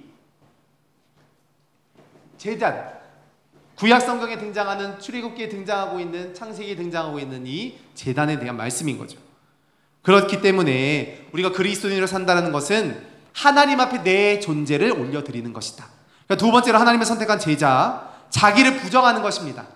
제단, 구약 성경에 등장하는, 출애굽기에 등장하고 있는, 창세기에 등장하고 있는 이 제단에 대한 말씀인 거죠. 그렇기 때문에 우리가 그리스도인으로 산다는 것은 하나님 앞에 내 존재를 올려드리는 것이다. 그러니까 두 번째로 하나님을 선택한 제자, 자기를 부정하는 것입니다.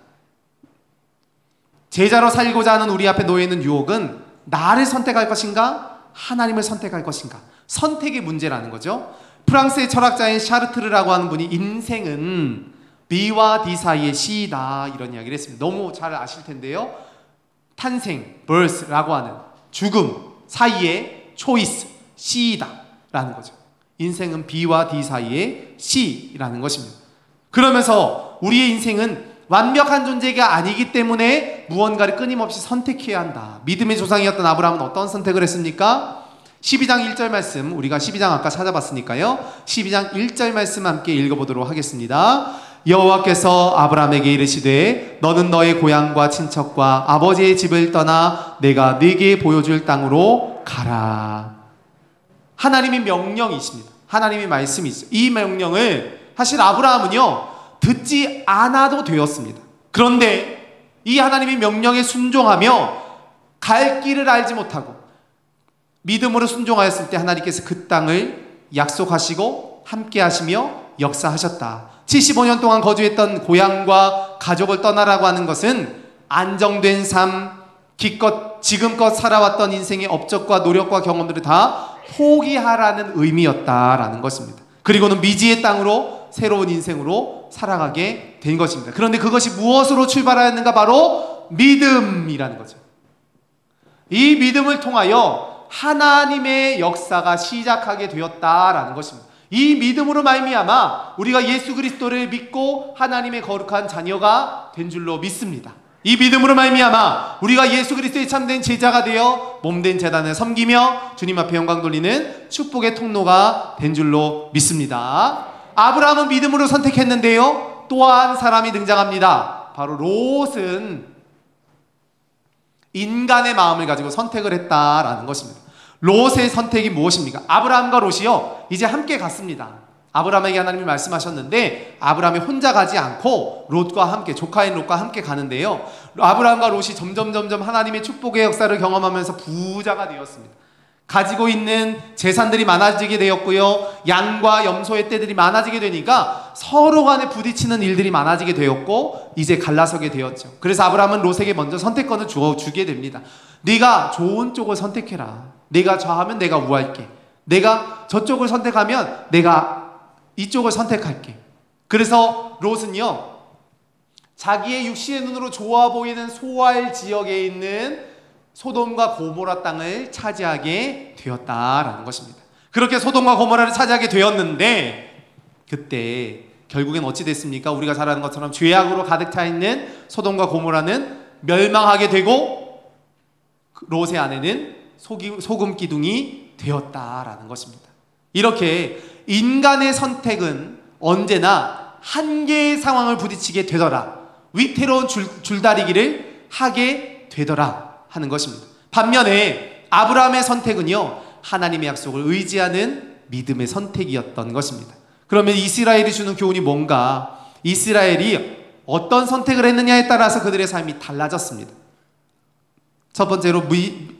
제자로 살고자 하는 우리 앞에 놓여있는 유혹은 나를 선택할 것인가, 하나님을 선택할 것인가, 선택의 문제라는 거죠. 프랑스의 철학자인 샤르트르라고 하는 분이 인생은 B와 D 사이의 C이다 이런 이야기를 했습니다. 너무 잘 아실 텐데요. 탄생, birth라고 하는 죽음 사이의 choice, C이다 라는 거죠. 인생은 B와 D 사이의 C라는 것입니다. 그러면서 우리의 인생은 완벽한 존재가 아니기 때문에 무언가를 끊임없이 선택해야 한다. 믿음의 조상이었던 아브라함은 어떤 선택을 했습니까? 12장 1절 말씀, 우리가 12장 아까 찾아봤으니까요 12장 1절 말씀 함께 읽어보도록 하겠습니다. 여호와께서 아브라함에게 이르시되 너는 너의 고향과 친척과 아버지의 집을 떠나 내가 네게 보여줄 땅으로 가라. 하나님의 명령이십니다. 하나님의 말씀이죠. 이 명령을 사실 아브라함은요 듣지 않아도 되었습니다. 그런데 이 하나님의 명령에 순종하며 갈 길을 알지 못하고 믿음으로 순종하였을 때 하나님께서 그 땅을 약속하시고 함께 하시며 역사하셨다. 75년 동안 거주했던 고향과 가족을 떠나라고 하는 것은 안정된 삶, 기껏 지금껏 살아왔던 인생의 업적과 노력과 경험들을 다 포기하라는 의미였다라는 것입니다. 그리고는 미지의 땅으로 새로운 인생으로 살아가게 된 것입니다. 그런데 그것이 무엇으로 출발하였는가? 바로 믿음이라는 거죠. 이 믿음을 통하여 하나님의 역사가 시작하게 되었다라는 것입니다. 이 믿음으로 말미암아 우리가 예수 그리스도를 믿고 하나님의 거룩한 자녀가 된 줄로 믿습니다. 이 믿음으로 말미암아 우리가 예수 그리스도의 참된 제자가 되어 몸된 제단을 섬기며 주님 앞에 영광 돌리는 축복의 통로가 된 줄로 믿습니다. 아브라함은 믿음으로 선택했는데요 또 한 사람이 등장합니다. 바로 롯은 인간의 마음을 가지고 선택을 했다라는 것입니다. 롯의 선택이 무엇입니까? 아브라함과 롯이요, 이제 함께 갔습니다. 아브라함에게 하나님이 말씀하셨는데 아브라함이 혼자 가지 않고 롯과 함께, 조카인 롯과 함께 가는데요, 아브라함과 롯이 점점 하나님의 축복의 역사를 경험하면서 부자가 되었습니다. 가지고 있는 재산들이 많아지게 되었고요, 양과 염소의 떼들이 많아지게 되니까 서로 간에 부딪히는 일들이 많아지게 되었고 이제 갈라서게 되었죠. 그래서 아브라함은 롯에게 먼저 선택권을 주게 됩니다. 네가 좋은 쪽을 선택해라. 네가 좌하면 내가 우할게. 내가 저쪽을 선택하면 내가 이쪽을 선택할게. 그래서 롯은요, 자기의 육신의 눈으로 좋아 보이는 소알 지역에 있는 소돔과 고모라 땅을 차지하게 되었다라는 것입니다. 그렇게 소돔과 고모라를 차지하게 되었는데 그때 결국엔 어찌 됐습니까? 우리가 잘 아는 것처럼 죄악으로 가득 차 있는 소돔과 고모라는 멸망하게 되고 롯의 아내는 소금 기둥이 되었다라는 것입니다. 이렇게 인간의 선택은 언제나 한계의 상황을 부딪히게 되더라, 위태로운 줄다리기를 하게 되더라 하는 것입니다. 반면에 아브라함의 선택은요, 하나님의 약속을 의지하는 믿음의 선택이었던 것입니다. 그러면 이스라엘이 주는 교훈이 뭔가? 이스라엘이 어떤 선택을 했느냐에 따라서 그들의 삶이 달라졌습니다. 첫 번째로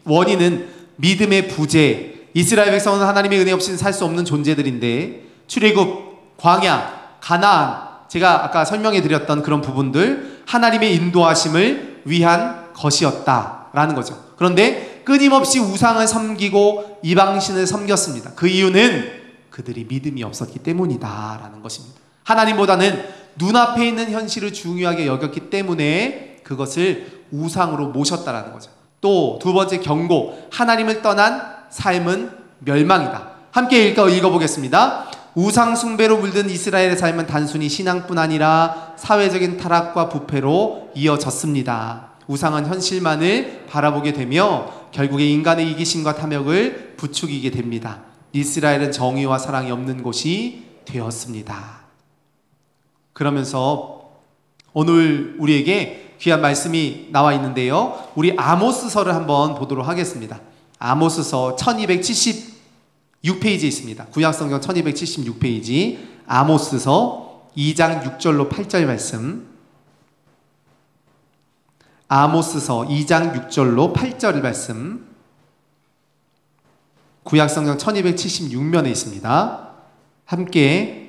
원인은 믿음의 부재. 이스라엘 백성은 하나님의 은혜 없이는 살 수 없는 존재들인데 출애굽, 광야, 가나안, 제가 아까 설명해 드렸던 그런 부분들 하나님의 인도하심을 위한 것이었다라는 거죠. 그런데 끊임없이 우상을 섬기고 이방신을 섬겼습니다. 그 이유는 그들이 믿음이 없었기 때문이다라는 것입니다. 하나님보다는 눈앞에 있는 현실을 중요하게 여겼기 때문에 그것을 우상으로 모셨다라는 거죠. 또 두 번째 경고, 하나님을 떠난 삶은 멸망이다. 함께 읽어보겠습니다. 우상 숭배로 물든 이스라엘의 삶은 단순히 신앙뿐 아니라 사회적인 타락과 부패로 이어졌습니다. 우상은 현실만을 바라보게 되며 결국에 인간의 이기심과 탐욕을 부추기게 됩니다. 이스라엘은 정의와 사랑이 없는 곳이 되었습니다. 그러면서 오늘 우리에게 귀한 말씀이 나와 있는데요, 우리 아모스서를 한번 보도록 하겠습니다. 아모스서 1276페이지에 있습니다. 구약성경 1276페이지 아모스서 2장 6절로 8절 말씀. 아모스서 2장 6절로 8절 말씀. 구약성경 1276면에 있습니다. 함께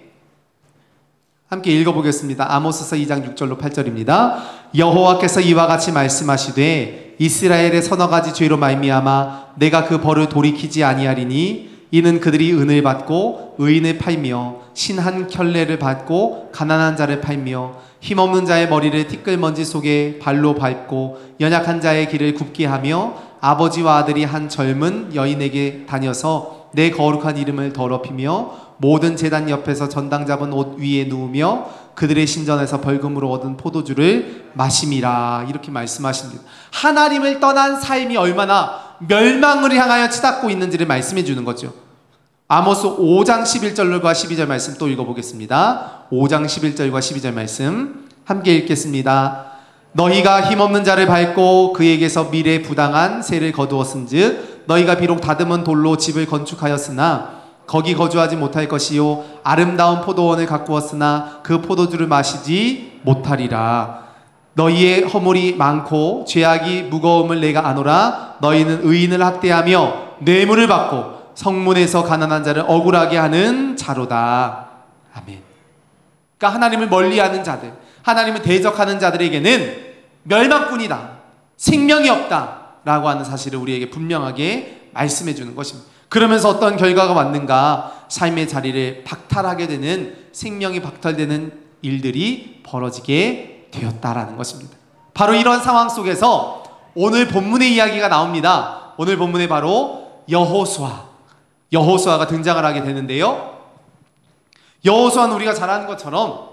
읽어보겠습니다. 아모스서 2장 6절로 8절입니다. 여호와께서 이와 같이 말씀하시되 이스라엘의 서너 가지 죄로 말미암아 내가 그 벌을 돌이키지 아니하리니 이는 그들이 은을 받고 의인을 팔며 신한 켤레를 받고 가난한 자를 팔며 힘없는 자의 머리를 티끌먼지 속에 발로 밟고 연약한 자의 길을 굽게 하며 아버지와 아들이 한 젊은 여인에게 다녀서 내 거룩한 이름을 더럽히며 모든 제단 옆에서 전당 잡은 옷 위에 누우며 그들의 신전에서 벌금으로 얻은 포도주를 마심이라. 이렇게 말씀하십니다. 하나님을 떠난 삶이 얼마나 멸망을 향하여 치닫고 있는지를 말씀해 주는 거죠. 아모스 5장 11절과 12절 말씀 또 읽어보겠습니다. 5장 11절과 12절 말씀 함께 읽겠습니다. 너희가 힘없는 자를 밟고 그에게서 미래 부당한 세를 거두었은즉 너희가 비록 다듬은 돌로 집을 건축하였으나 거기 거주하지 못할 것이요 아름다운 포도원을 가꾸었으나 그 포도주를 마시지 못하리라. 너희의 허물이 많고 죄악이 무거움을 내가 아노라. 너희는 의인을 학대하며 뇌물을 받고 성문에서 가난한 자를 억울하게 하는 자로다. 아멘. 그러니까 하나님을 멀리하는 자들, 하나님을 대적하는 자들에게는 멸망뿐이다, 생명이 없다 라고 하는 사실을 우리에게 분명하게 말씀해 주는 것입니다. 그러면서 어떤 결과가 왔는가? 삶의 자리를 박탈하게 되는, 생명이 박탈되는 일들이 벌어지게 되었다라는 것입니다. 바로 이런 상황 속에서 오늘 본문의 이야기가 나옵니다. 오늘 본문에 바로 여호수아가 등장을 하게 되는데요, 여호수아는 우리가 잘 아는 것처럼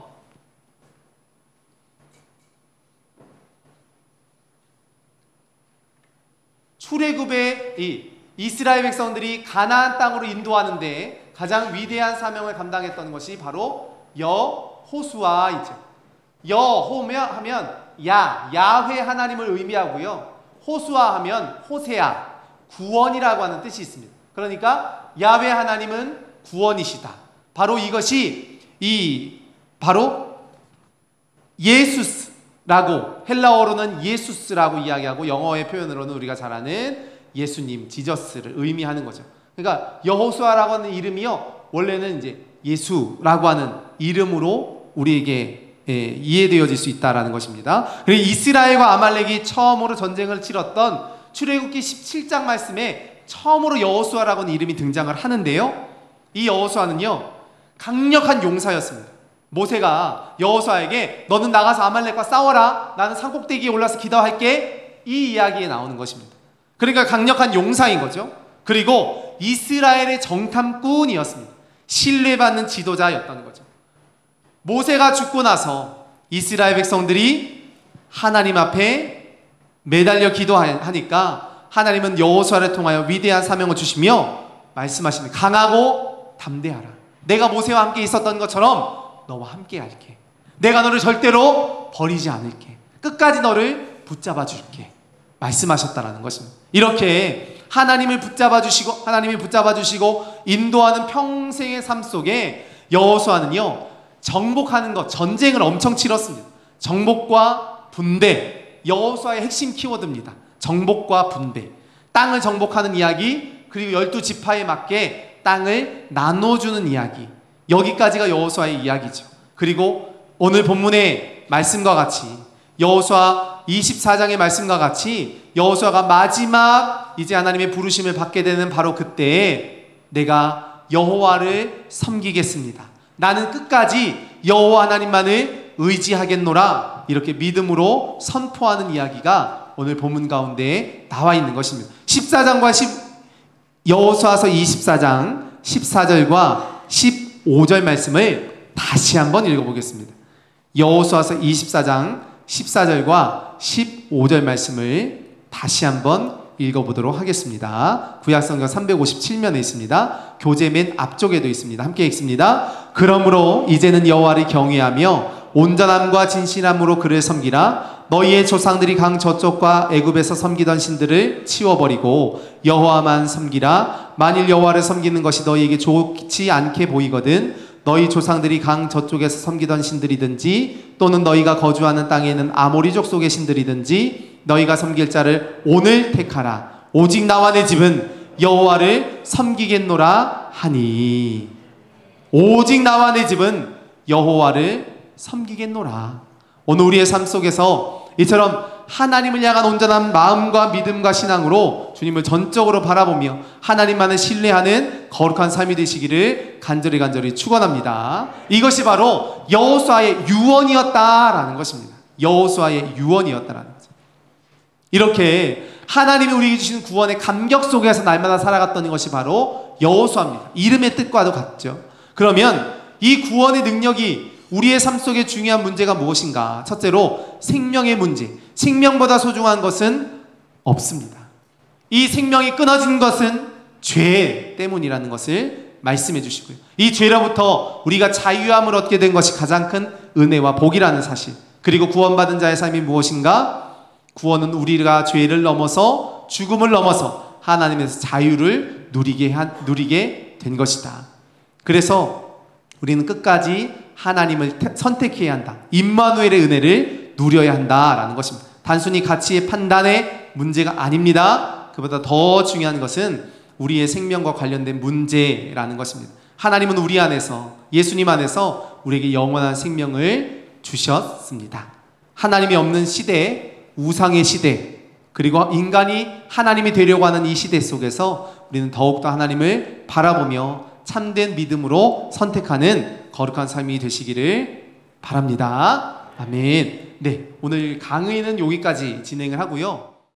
출애굽의 이스라엘 백성들이 가나안 땅으로 인도하는데 가장 위대한 사명을 감당했던 것이 바로 여호수아이죠. 여호하면 야훼 하나님을 의미하고요, 호수아 하면 호세아, 구원이라고 하는 뜻이 있습니다. 그러니까 야훼 하나님은 구원이시다. 바로 이것이 바로 예수스라고, 헬라어로는 예수스라고 이야기하고 영어의 표현으로는 우리가 잘 아는 예수님, 지저스를 의미하는 거죠. 그러니까 여호수아라고 하는 이름이요, 원래는 이제 예수라고 하는 이름으로 우리에게 이해되어질 수 있다라는 것입니다. 그리고 이스라엘과 아말렉이 처음으로 전쟁을 치렀던 출애굽기 17장 말씀에 처음으로 여호수아라고 하는 이름이 등장을 하는데요, 이 여호수아는요 강력한 용사였습니다. 모세가 여호수아에게 너는 나가서 아말렉과 싸워라, 나는 산꼭대기에 올라서 기도할게, 이 이야기에 나오는 것입니다. 그러니까 강력한 용사인 거죠. 그리고 이스라엘의 정탐꾼이었습니다. 신뢰받는 지도자였다는 거죠. 모세가 죽고 나서 이스라엘 백성들이 하나님 앞에 매달려 기도하니까 하나님은 여호수아를 통하여 위대한 사명을 주시며 말씀하십니다. 강하고 담대하라. 내가 모세와 함께 있었던 것처럼 너와 함께 할게. 내가 너를 절대로 버리지 않을게. 끝까지 너를 붙잡아 줄게. 말씀하셨다라는 것입니다. 이렇게 하나님이 붙잡아 주시고 인도하는 평생의 삶 속에 여호수아는요 정복하는 것, 전쟁을 엄청 치렀습니다. 정복과 분배, 여호수아의 핵심 키워드입니다. 정복과 분배, 땅을 정복하는 이야기, 그리고 12지파에 맞게 땅을 나눠주는 이야기, 여기까지가 여호수아의 이야기죠. 그리고 오늘 본문의 말씀과 같이 여호수아 24장의 말씀과 같이 여호수아가 마지막 이제 하나님의 부르심을 받게 되는 바로 그때에 내가 여호와를 섬기겠습니다, 나는 끝까지 여호와 하나님만을 의지하겠노라, 이렇게 믿음으로 선포하는 이야기가 오늘 본문 가운데 나와 있는 것입니다. 14장과 여호수아서 24장 14절과 15절 말씀을 다시 한번 읽어보겠습니다. 여호수아서 24장 14절과 15절 말씀을 다시 한번 읽어보도록 하겠습니다. 구약성경 357면에 있습니다. 교재 맨 앞쪽에도 있습니다. 함께 읽습니다. 그러므로 이제는 여호와를 경외하며 온전함과 진실함으로 그를 섬기라. 너희의 조상들이 강 저쪽과 애굽에서 섬기던 신들을 치워버리고 여호와만 섬기라. 만일 여호와를 섬기는 것이 너희에게 좋지 않게 보이거든 너희 조상들이 강 저쪽에서 섬기던 신들이든지 또는 너희가 거주하는 땅에 있는 아모리족 속의 신들이든지 너희가 섬길 자를 오늘 택하라. 오직 나와 내 집은 여호와를 섬기겠노라 하니. 오직 나와 내 집은 여호와를 섬기겠노라. 오늘 우리의 삶 속에서 이처럼 하나님을 향한 온전한 마음과 믿음과 신앙으로 주님을 전적으로 바라보며 하나님만을 신뢰하는 거룩한 삶이 되시기를 간절히 축원합니다. 이것이 바로 여호수아의 유언이었다라는 것입니다. 여호수아의 유언이었다라는 거죠. 이렇게 하나님이 우리에게 주시는 구원의 감격 속에서 날마다 살아갔던 것이 바로 여호수아입니다. 이름의 뜻과도 같죠. 그러면 이 구원의 능력이 우리의 삶 속에 중요한 문제가 무엇인가? 첫째로 생명의 문제. 생명보다 소중한 것은 없습니다. 이 생명이 끊어진 것은 죄 때문이라는 것을 말씀해 주시고요. 이 죄로부터 우리가 자유함을 얻게 된 것이 가장 큰 은혜와 복이라는 사실. 그리고 구원받은 자의 삶이 무엇인가? 구원은 우리가 죄를 넘어서 죽음을 넘어서 하나님에서 자유를 누리게 된 것이다. 그래서 우리는 끝까지 하나님을 선택해야 한다. 임마누엘의 은혜를 누려야 한다라는 것입니다. 단순히 가치의 판단의 문제가 아닙니다. 그보다 더 중요한 것은 우리의 생명과 관련된 문제라는 것입니다. 하나님은 우리 안에서, 예수님 안에서 우리에게 영원한 생명을 주셨습니다. 하나님이 없는 시대, 우상의 시대, 그리고 인간이 하나님이 되려고 하는 이 시대 속에서 우리는 더욱더 하나님을 바라보며 참된 믿음으로 선택하는 거룩한 삶이 되시기를 바랍니다. 아멘. 네, 오늘 강의는 여기까지 진행을 하고요.